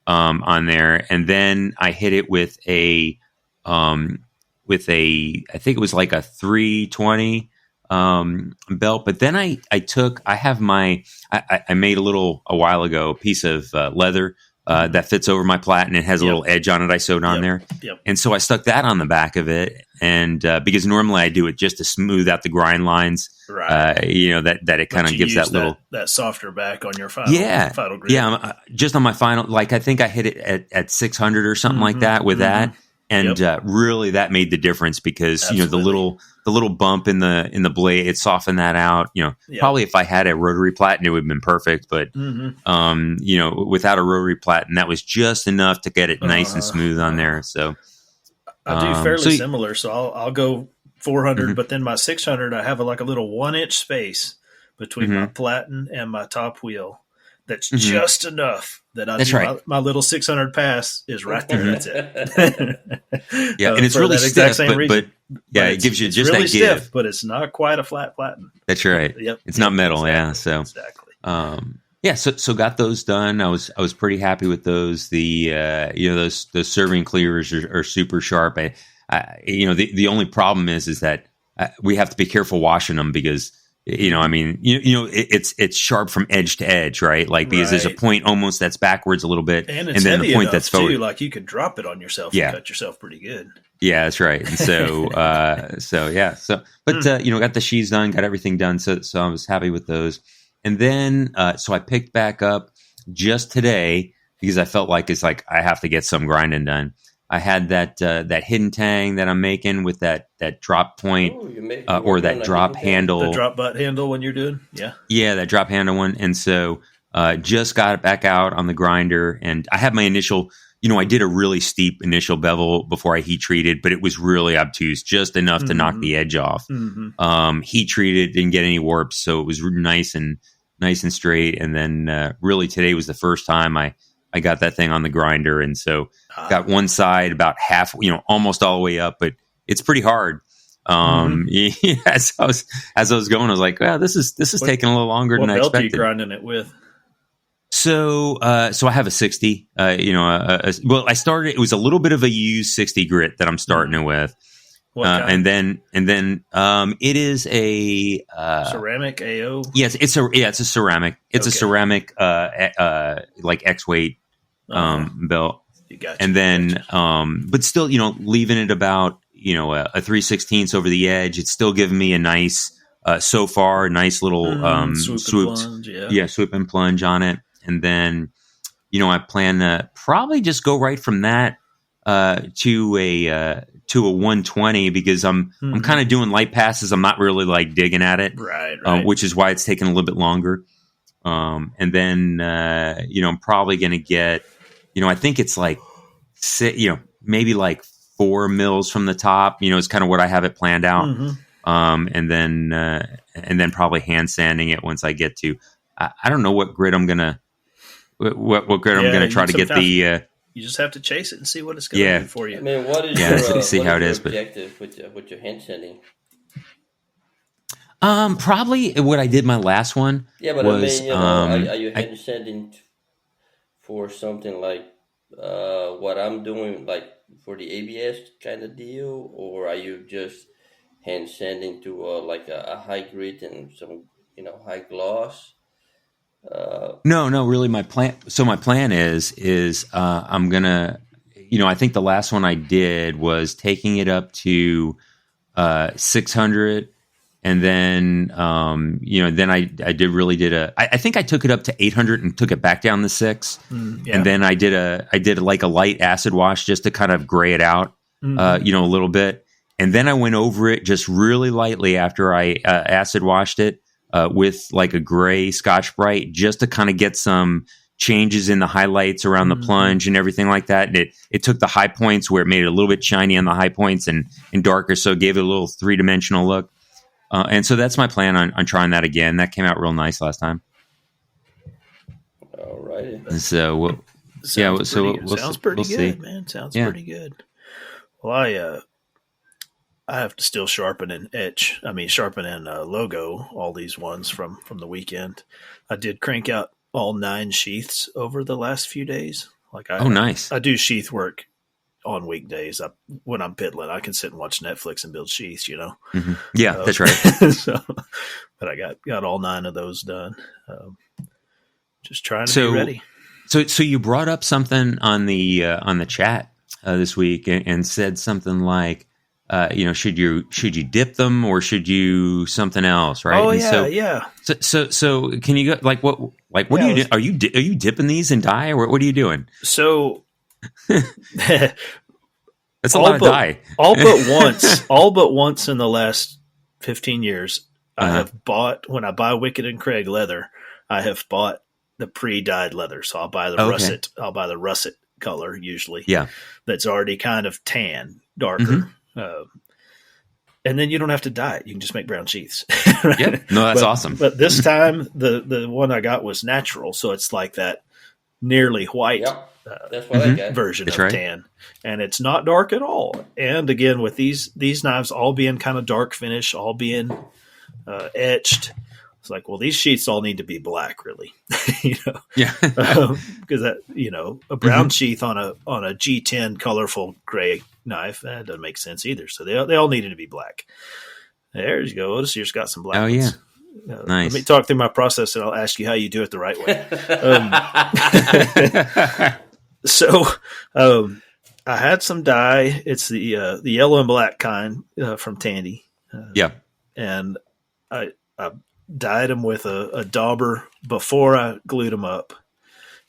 on there, and then I hit it with I think it was like a 320 belt. But then I made a while ago a piece of leather that fits over my platen and has a little edge on it. I sewed on there, and so I stuck that on the back of it, and because normally I do it just to smooth out the grind lines. Right. That it kind of gives that little that softer back on your final grip. Yeah, just on my final, like I think I hit it at 600 or something like that with that, and really that made the difference because the little bump in the blade, it softened that out. Probably if I had a rotary platen, it would have been perfect, but without a rotary platen, that was just enough to get it nice and smooth on there. So I do fairly similar. So I'll go 400, but then my 600, I have a little 1-inch space between my platen and my top wheel. That's just enough that I do my little 600 pass is right there. That's it. And it's really stiff, but it gives you just really that give. Stiff, but it's not quite a flat platen. That's right. It's not metal. Exactly, So so got those done. I was pretty happy with those. The those serving cleavers are super sharp. The only problem is that we have to be careful washing them because it's sharp from edge to edge, right? Like because there's a point almost that's backwards a little bit, and then the point that's forward. Too, like you could drop it on yourself and cut yourself pretty good. Yeah, that's right. And so got the sheaths done, got everything done. So I was happy with those. And then so I picked back up just today because I felt like I have to get some grinding done. I had that hidden tang that I'm making with that drop point or that drop handle. The drop butt handle when you're doing? Yeah. Yeah, that drop handle one. And so just got it back out on the grinder. And I had my initial, I did a really steep initial bevel before I heat treated, but it was really obtuse, just enough to knock the edge off. Heat treated, didn't get any warps. So it was nice and straight. And then really today was the first time I got that thing on the grinder, and so got one side about half, almost all the way up, but it's pretty hard. As I was going, I was like, "Well, this is taking a little longer than I expected." What belt are you grinding it with? So I have a 60. I started. It was a little bit of a used 60 grit that I'm starting it with, and then it is a ceramic AO. Yes, it's a ceramic. It's a ceramic like X weight belt. And then but still, leaving it about a 3/16 over the edge. It's still giving me a nice so far nice little swoop and plunge on it. And then I plan to probably just go right from that to a 120 because I'm kind of doing light passes. I'm not really digging at it, right. Which is why it's taking a little bit longer. And then I'm probably going to get I think it's maybe 4 mils from the top. Is kind of what I have it planned out. And then probably hand sanding it once I get to. I don't know what grit I'm gonna what grit I'm gonna try to get the. You just have to chase it and see what it's going to do for you. I mean, what is your objective with your hand sanding? Probably what I did my last one. Yeah, but was, are you hand sanding for something like what I'm doing, like for the ABS kind of deal, or are you just hand sanding to a high grit and some high gloss? No, really my plan. So my plan is I'm gonna, I think the last one I did was taking it up to 600, and then then I think I took it up to 800 and took it back down to 6, and then I did like a light acid wash just to kind of gray it out, a little bit, and then I went over it just really lightly after I acid washed it. With like a gray Scotch Brite, just to kind of get some, changes in the highlights around the plunge and everything like that. And it took the high points where it made it a little bit shiny on the high points and darker, so it gave it a little 3-dimensional look. And so that's my plan on trying that again. That came out real nice last time. All right. So sounds pretty good, see. Man. Sounds pretty good. Well, I have to still sharpen and logo all these ones from the weekend. I did crank out all 9 sheaths over the last few days. Nice. I do sheath work on weekdays. When I'm piddling, I can sit and watch Netflix and build sheaths, Mm-hmm. Yeah, that's right. But I got all 9 of those done. Just trying to be ready. So you brought up something on the chat this week and said something like, should you dip them or should you something else, right? Oh, and yeah. So can you go what do you do? Are you dipping these in dye or what are you doing? So that's a lot of dye. all but once in the last 15 years, I have bought, when I buy Wicked and Craig leather, I have bought the pre-dyed leather. So I'll buy the russet. I'll buy the russet color usually. Yeah, that's already kind of tan, darker. And then you don't have to dye it. You can just make brown sheaths. Right? Yep. No, that's awesome. But this time, the one I got was natural, so it's like that nearly white that's what I got. version of tan, and it's not dark at all. And again, with these knives all being kind of dark finish, all being etched, it's like, well, these sheaths all need to be black, really. Yeah, because that a brown sheath on a G10 colorful gray knife, that doesn't make sense either. So they all needed to be black. There you go, Otis. You've got some black ones. Nice. Let me talk through my process, and I'll ask you how you do it the right way. So I had some dye. It's the yellow and black kind from Tandy. And I dyed them with a dauber before I glued them up,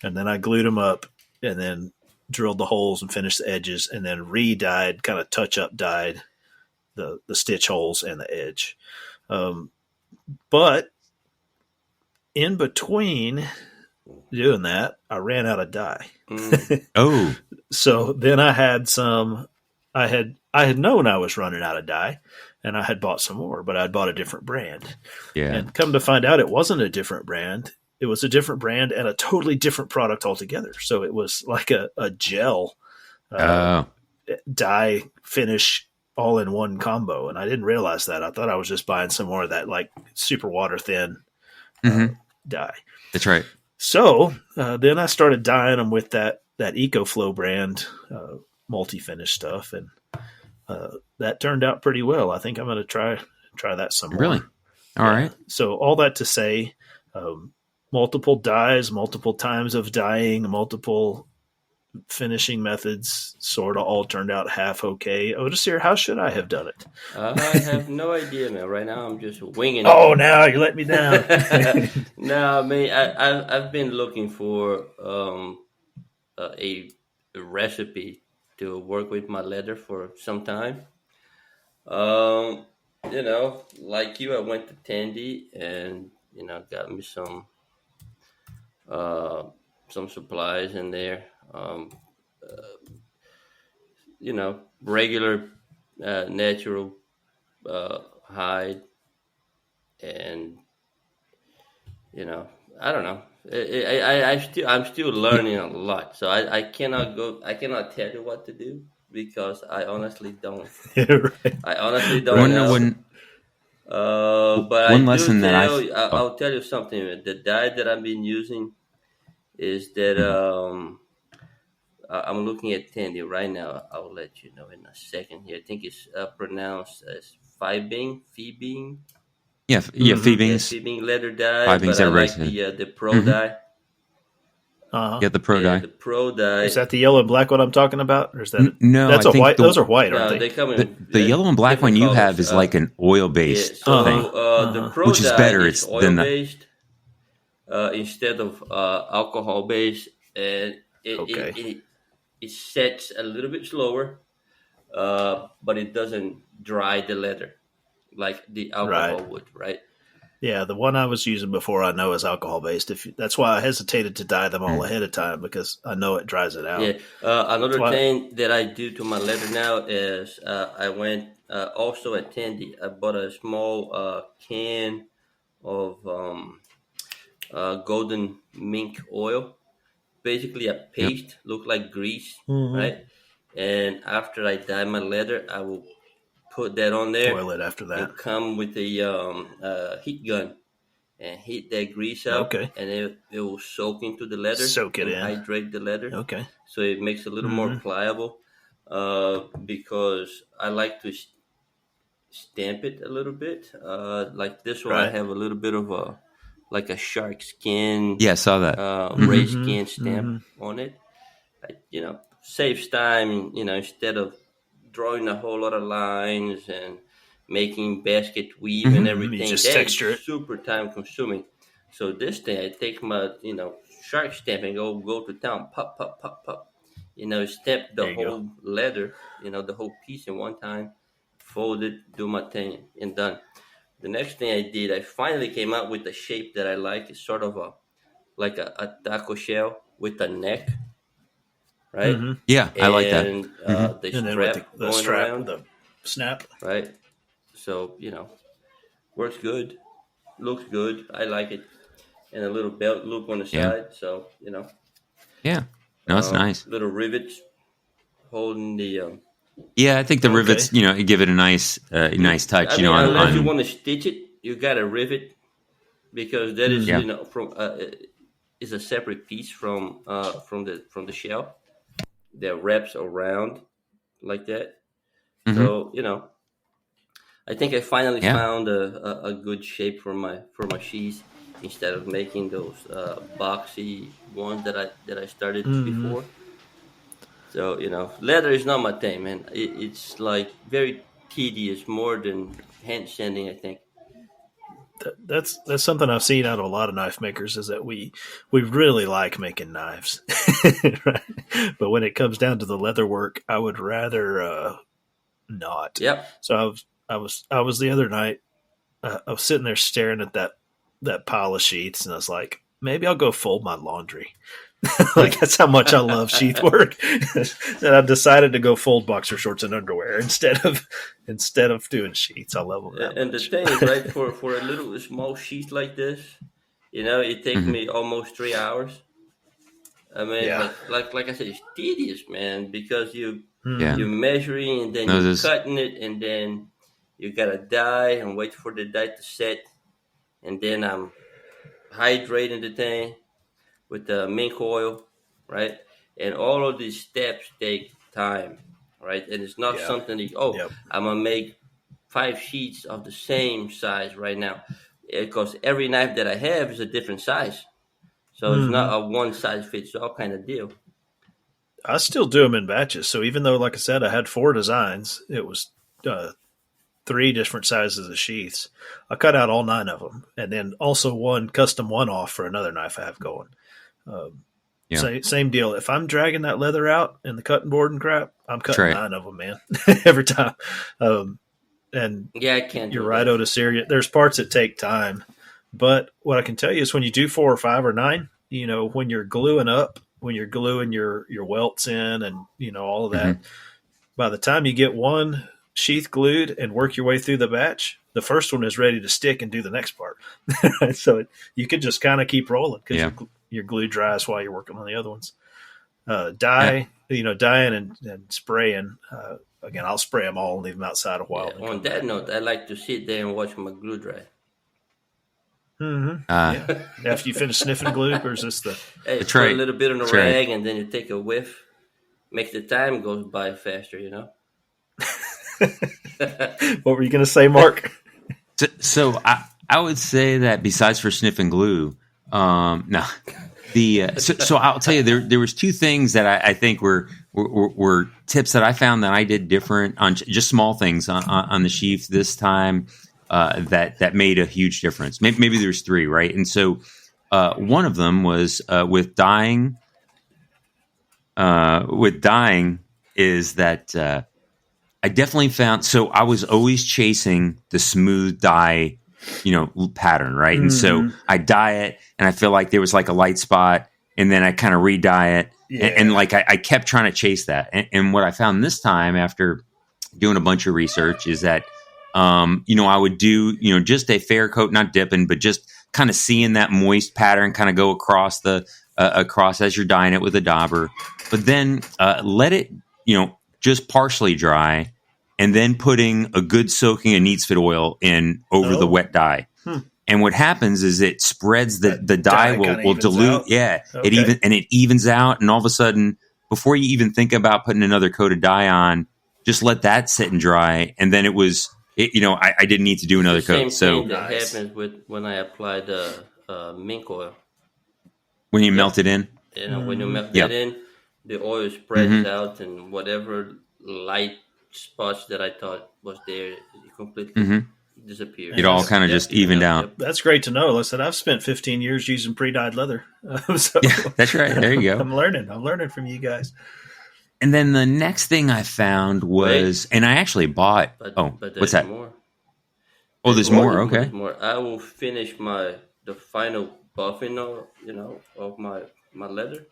and then I glued them up, and then drilled the holes and finished the edges, and then re-dyed, kind of touch-up dyed the stitch holes and the edge. But in between doing that, I ran out of dye. So then I had I had known I was running out of dye, and I had bought some more, but I'd bought a different brand. Yeah. And come to find out, it wasn't a different brand. It was a different brand and a totally different product altogether. So it was like a gel dye finish all in one combo. And I didn't realize that. I thought I was just buying some more of that like super water thin dye. That's right. So then I started dyeing them with that EcoFlow brand multi-finish stuff. And that turned out pretty well. I think I'm going to try that some more. Really? All right. So all that to say, multiple dyes, multiple times of dyeing, multiple finishing methods sort of all turned out half okay. Otis here, how should I have done it? I have no idea, man. Right now I'm just winging it. Oh, now you let me down. No, I mean, I've been looking for a recipe to work with my leather for some time. Like you, I went to Tandy and, got me some supplies in there. Regular natural hide, and I don't know. I'm still learning a lot, so I cannot tell you what to do because I honestly don't. Right. I honestly don't know. But one lesson I'll tell you something. The dye that I've been using is that I'm looking at Tandy right now. I'll let you know in a second here. I think it's pronounced as Fibing. Yeah, Fibing's. Fibing leather dye. Fibing's but I like the Pro dye. Yeah, the Pro dye. The Pro dye. Is that the yellow and black one I'm talking about? Or is that no? That's white. Those are white, aren't they? They come in the yellow and black one you have is like an oil-based thing, the Pro which is better. It's oil-based instead of alcohol-based, and it sets a little bit slower, but it doesn't dry the leather like the alcohol would, right? Yeah, the one I was using before I know is alcohol based. That's why I hesitated to dye them all ahead of time, because I know it dries it out. Yeah. Another thing that I do to my leather now is I went also at Tandy. I bought a small can of golden mink oil, basically a paste, look like grease, right? And after I dye my leather, I will put that on there. Oil it after that. And come with a heat gun and heat that grease up. Okay. And it will soak into the leather. Soak it in. Hydrate the leather. Okay. So it makes it a little more pliable. Because I like to stamp it a little bit. Like this one, I have a little bit of a shark skin. Yeah, I saw that. Ray skin stamp on it. Saves time. Instead of drawing a whole lot of lines and making basket weave and everything, you just that texture is super time consuming. So this thing, I take my shark stamp and go to town, pop, stamp the whole leather, the whole piece in one time, fold it, do my thing, and done. The next thing I did, I finally came out with the shape that I like. It's sort of like a taco shell with a neck, right? Yeah, I like that. And the And then strap with the going strap, around, the snap. right? So works good, looks good. I like it, and a little belt loop on the side. So Yeah, no, it's nice. Little rivets holding the. Yeah, I think the rivets, give it a nice touch. I mean, unless you want to stitch it, you got a rivet, because that is from is a separate piece from the shell that wraps around like that. So I think I finally found a good shape for my sheaths, instead of making those boxy ones that I started before. So leather is not my thing, man. It's like very tedious, more than hand sanding, I think. That's something I've seen out of a lot of knife makers, is that we really like making knives, right? But when it comes down to the leather work, I would rather not. Yep. So I was the other night, I was sitting there staring at that pile of sheets, and I was like, maybe I'll go fold my laundry. Like, that's how much I love sheath work. And I've decided to go fold boxer shorts and underwear instead of doing sheets. I love them that and much. The thing is, right, for a little small sheath like this, it takes me almost 3 hours. I mean, like I said, it's tedious, man, because you're measuring, and then you're cutting it, and then you gotta dye and wait for the dye to set, and then I'm hydrating the thing with the mink oil, right? And all of these steps take time, right? And it's not something that, I'm going to make 5 sheets of the same size right now. Because every knife that I have is a different size. So it's not a one-size-fits-all kind of deal. I still do them in batches. So even though, like I said, I had 4 designs, it was 3 different sizes of sheaths. I cut out all 9 of them. And then also one custom one-off for another knife I have going. Same deal. If I'm dragging that leather out in the cutting board and crap, I'm cutting 9 of them, man, every time. And I can't. You're right, Otis. There's parts that take time, but what I can tell you is when you do 4 or 5 or 9, when you're gluing your welts in, and all of that, by the time you get one sheath glued and work your way through the batch, the first one is ready to stick and do the next part. So you could just kind of keep rolling, because your glue dries while you're working on the other ones. Dyeing and spraying. Again, I'll spray them all and leave them outside a while. On that note, I like to sit there and watch my glue dry. After you finish sniffing glue, or is this the? Hey, put a little bit on the rag, and then you take a whiff. Make the time go by faster, What were you going to say, Mark? So I would say that besides for sniffing glue, no. So I'll tell you, there was 2 things that I think were tips that I found that I did different on just small things on the sheath this time that made a huge difference. Maybe there's 3, right? And so one of them was with dyeing. Is that I definitely found. So I was always chasing the smooth dye pattern, right? And so I dye it, and I feel like there was like a light spot, and then I kind of re-dye it, and like I kept trying to chase that. And what I found this time after doing a bunch of research is that I would do just a fair coat, not dipping, but just kind of seeing that moist pattern kind of go across across as you're dyeing it with a dauber, but then let it just partially dry, and then putting a good soaking of neat's fit oil in over the wet dye. And what happens is it spreads the dye will dilute. Out. Yeah. Okay. It evens out. And all of a sudden, before you even think about putting another coat of dye on, just let that sit and dry. And then I didn't need to do another coat. So that happens with when I applied mink oil. When you melt it in? When you melt it in, the oil spreads out, and whatever light spots that I thought was there, it completely disappeared. It all kind of just evened out. That's great to know. Listen, I've spent 15 years using pre-dyed leather. So that's right. There you go. I'm learning from you guys. And then the next thing I found was, and I actually bought. But what's that? More. Oh, there's more. Okay. There's more. I will finish the final buffing of my leather.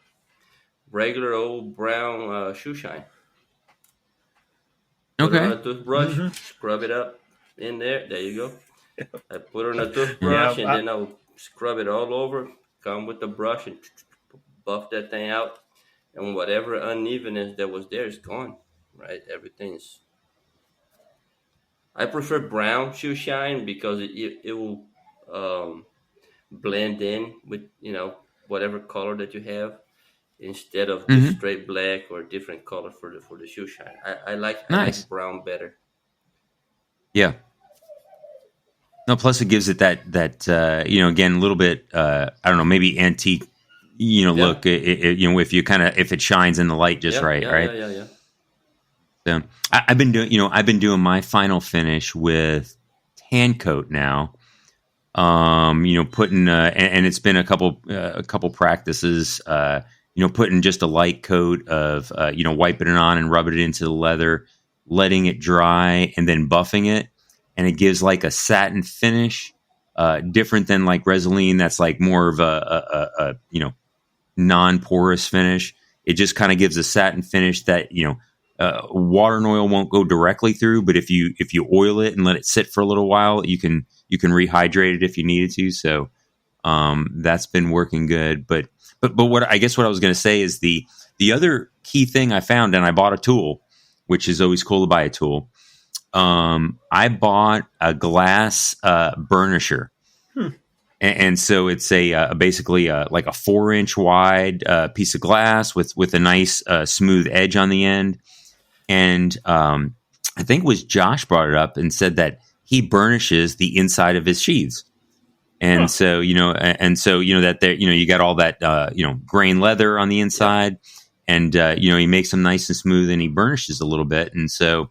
Regular old brown shoe shine. Put it on a toothbrush, scrub it up in there. There you go. I put it on a toothbrush, and then I'll scrub it all over. Come with the brush and buff that thing out. And whatever unevenness that was there is gone, right? Everything's. I prefer brown shoe shine because it will blend in with whatever color that you have, instead of just straight black or different color for the shoe shine. I like brown better. Yeah. No, plus it gives it that again a little bit I don't know, maybe antique look, if it shines in the light just right. Yeah. So I've been doing my final finish with tan coat now. Putting and it's been a couple practices. Putting just a light coat of wiping it on and rubbing it into the leather, letting it dry, and then buffing it, and it gives like a satin finish, different than like Resolene. That's like more of a non-porous finish. It just kind of gives a satin finish that water and oil won't go directly through, but if you oil it and let it sit for a little while, you can rehydrate it if you needed to. So that's been working good. But what I was going to say is the other key thing I found, and I bought a tool, which is always cool to buy a tool. I bought a glass burnisher. And so it's basically like a 4-inch wide piece of glass with a nice smooth edge on the end. And I think it was Josh brought it up and said that he burnishes the inside of his sheaths. And so that there, you got all that, grain leather on the inside, and, he makes them nice and smooth, and he burnishes a little bit. And so,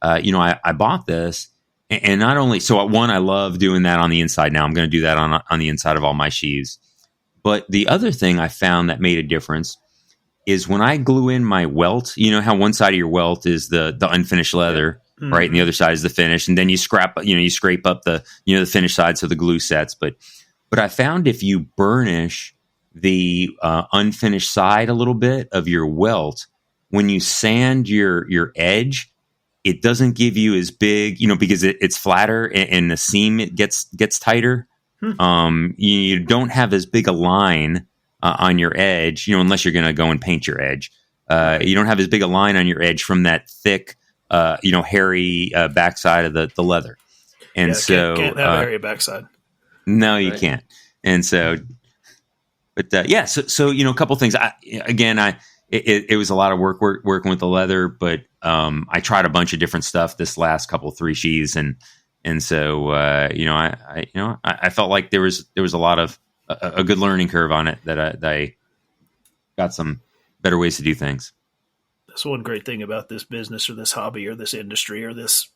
I bought this. And not only so, I love doing that on the inside. Now I'm going to do that on the inside of all my sheaths. But the other thing I found that made a difference is when I glue in my welt. You know how one side of your welt is the unfinished leather, right, and the other side is the finish. And then you scrape up the the finished side so the glue sets. But I found if you burnish the unfinished side a little bit of your welt, when you sand your edge, it doesn't give you as big, because it's flatter and the seam it gets tighter. You don't have as big a line on your edge, unless you're going to go and paint your edge. You don't have as big a line on your edge from that thick, hairy backside of the leather. And so can't have a hairy backside. No, you can't. And so, but so a couple things. It was a lot of work working with the leather, but I tried a bunch of different stuff this last couple 3 sheaths, and so I felt like there was a lot of a good learning curve on it that I got some better ways to do things. That's one great thing about this business or this hobby or this industry or this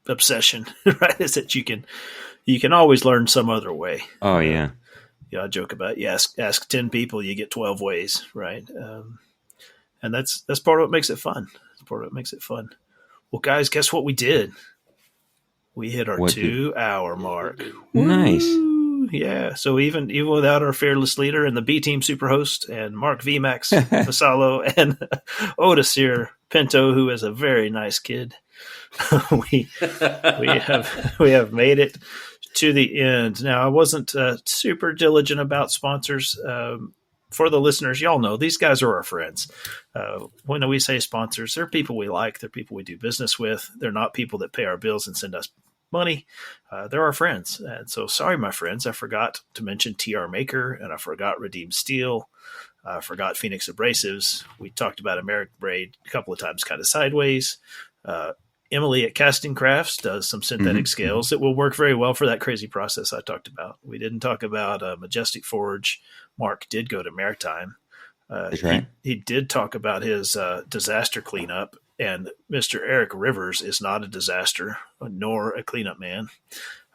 obsession, right? Is that you can always learn some other way. Oh yeah. I joke about ask 10 people, you get 12 ways, right? And that's part of what makes it fun. Well, guys, guess what we did? We hit our 2-hour mark. Nice. Woo! Yeah. So even without our fearless leader and the B Team superhost and Mark VMAX Masalo and Otis here, Pinto, who is a very nice kid, we have made it to the end. Now, I wasn't super diligent about sponsors. For the listeners, y'all know these guys are our friends. When we say sponsors, they're people we like. They're people we do business with. They're not people that pay our bills and send us money. They're our friends. And so, sorry, my friends, I forgot to mention TR Maker, and I forgot Redeem Steel. I forgot Phoenix Abrasives. We talked about American Braid a couple of times, kind of sideways. Emily at Casting Crafts does some synthetic scales that will work very well for that crazy process I talked about. We didn't talk about Majestic Forge. Mark did go to Maritime. That's right. He did talk about his disaster cleanup, and Mr. Eric Rivers is not a disaster nor a cleanup man.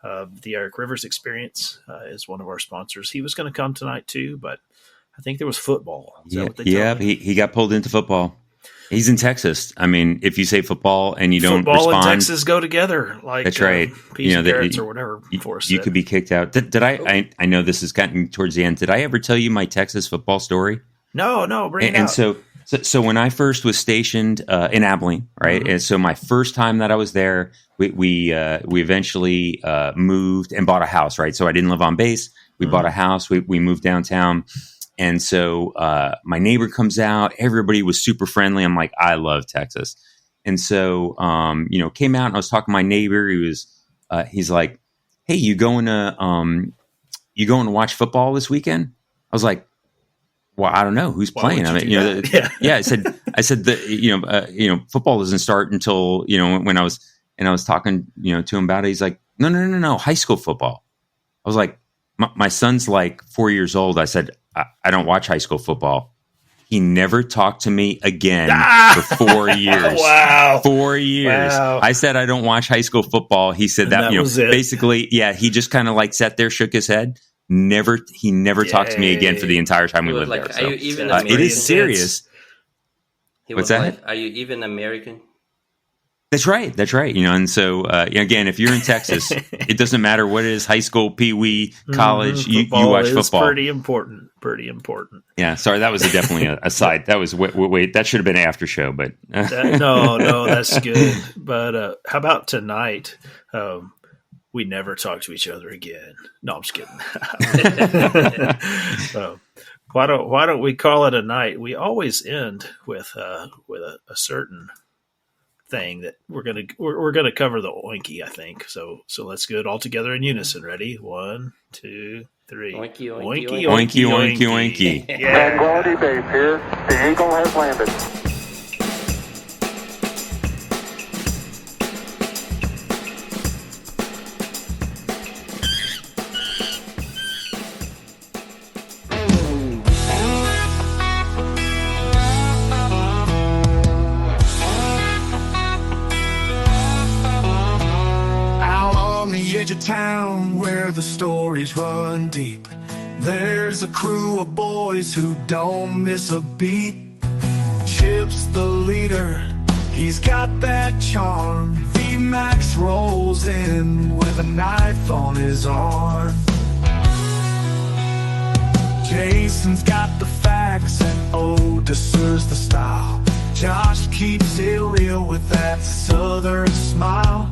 The Eric Rivers Experience is one of our sponsors. He was going to come tonight too, but I think there was football. Is that what they told me? He got pulled into football. He's in Texas. I mean, if you say football and you don't respond, football and Texas go together. Like that's right. Peas and carrots or whatever. You could be kicked out. Did I know this is getting towards the end. Did I ever tell you my Texas football story? No, bring it out. And so when I first was stationed in Abilene, right, and so my first time that I was there, we eventually moved and bought a house, right. So I didn't live on base. We bought a house. We moved downtown. And so my neighbor comes out. Everybody was super friendly. I'm like, I love Texas. And so, came out and I was talking to my neighbor. He's like, hey, you going to watch football this weekend? I was like, well, I don't know who's playing. I mean, I said that, football doesn't start until, when I was talking, to him about it. He's like, no, high school football. I was like, my son's like 4 years old. I said, I don't watch high school football. He never talked to me again for 4 years. Wow. 4 years. Wow. I said, I don't watch high school football. He said that was it. Basically, he just kind of like sat there, shook his head. He never talked to me again for the entire time we lived there. So, are you even American? It is serious. What's that? Are you even American? That's right. And so, again, if you're in Texas, it doesn't matter what it is, high school, peewee, college, you watch football. Pretty important. Yeah. Sorry. That was definitely a side. That was, wait, that should have been an after show, but. No, that's good. But how about tonight? We never talk to each other again. No, I'm just kidding. Why don't we call it a night? We always end with a certain thing that we're gonna cover the oinky, I think. So let's do it all together in unison. Ready? 1, 2, 3. Oinky, oinky, oinky, oinky, oinky. Yeah. Tranquility Base here. The Eagle has landed. Town where the stories run deep, there's a crew of boys who don't miss a beat. Chip's the leader, he's got that charm. VMAX rolls in with a knife on his arm. Jason's got the facts and Otis's the style. Josh keeps it real with that southern smile.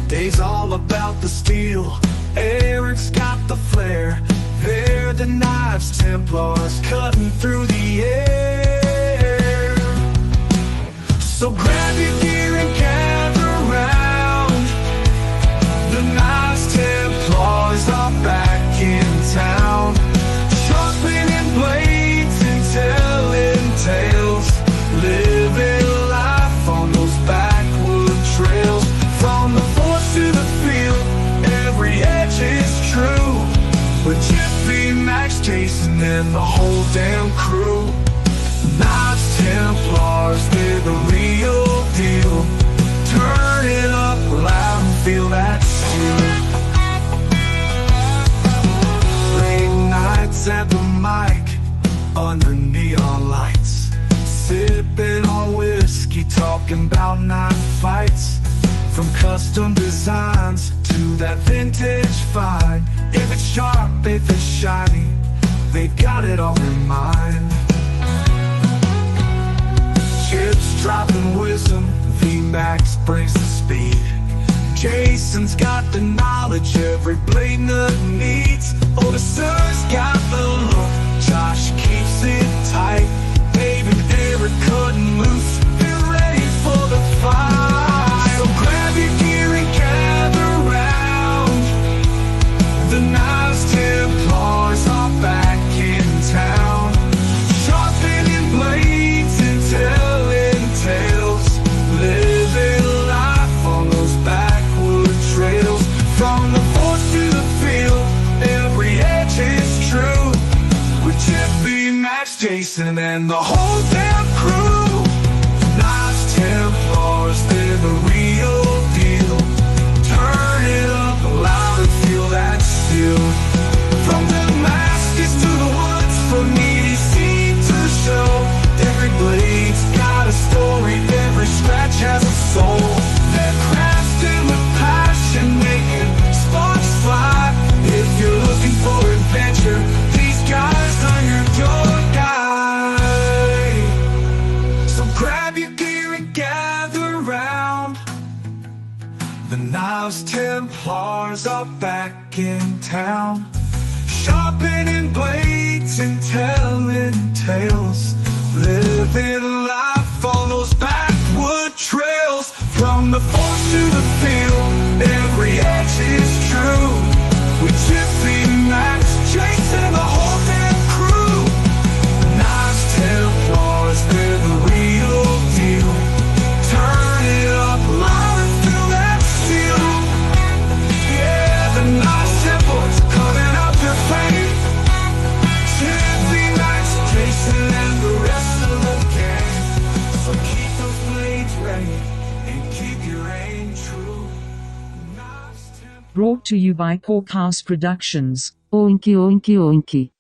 Dave's all about the steel, Eric's got the flair. They're the knives, Templars cutting through the air. So grab your gear and gather round. The knives, Templars are back in town, sharpening blades and telling tales, living life on those backwood trails. From the forest to the field, every edge is true. With Jiffy, Max, Jason, and the whole damn crew. From custom designs to that vintage fine. If it's sharp, if it's shiny, they got it all in mind. Chips dropping wisdom, V-Max brings the speed. Jason's got the knowledge every blade nut needs. Oh, the Sir's got the look, Josh keeps it tight. Dave and Eric cutting loose, they're ready for the fight. So grab your gear and gather round. The Knives Templars are back in town, sharpening blades and telling tales, living life on those backwood trails. From the forest to the field, every edge is true. With Jeffy, Max, Jason, and the whole damn crew. Knives Templars, they're the real deal. Turn it up loud and feel that steel. From the Damascus to the woods, from EDC to the show, every blade's got a story, every scratch has a soul. They're crafted with passion, making sparks fly. If you're looking for adventure, these guys are your guide. So grab your gear and gather round. The Knives Templars are back in town, sharpening blades and telling tales, living life on those backwood trails. From the forest to the field, every edge is true. With Jiffy, Max, Jason, the whole damn crew. The Knives Templars, they're the real deal. Turn it up loud and feel that steel. Yeah, the Knives Templars coming up your fame. Jiffy, Max, Jason, and the rest of the gang. So keep those blades ready and keep your aim true. Knives Templars. Brought to you by Porkhouse Productions. Oinky oinky oinky.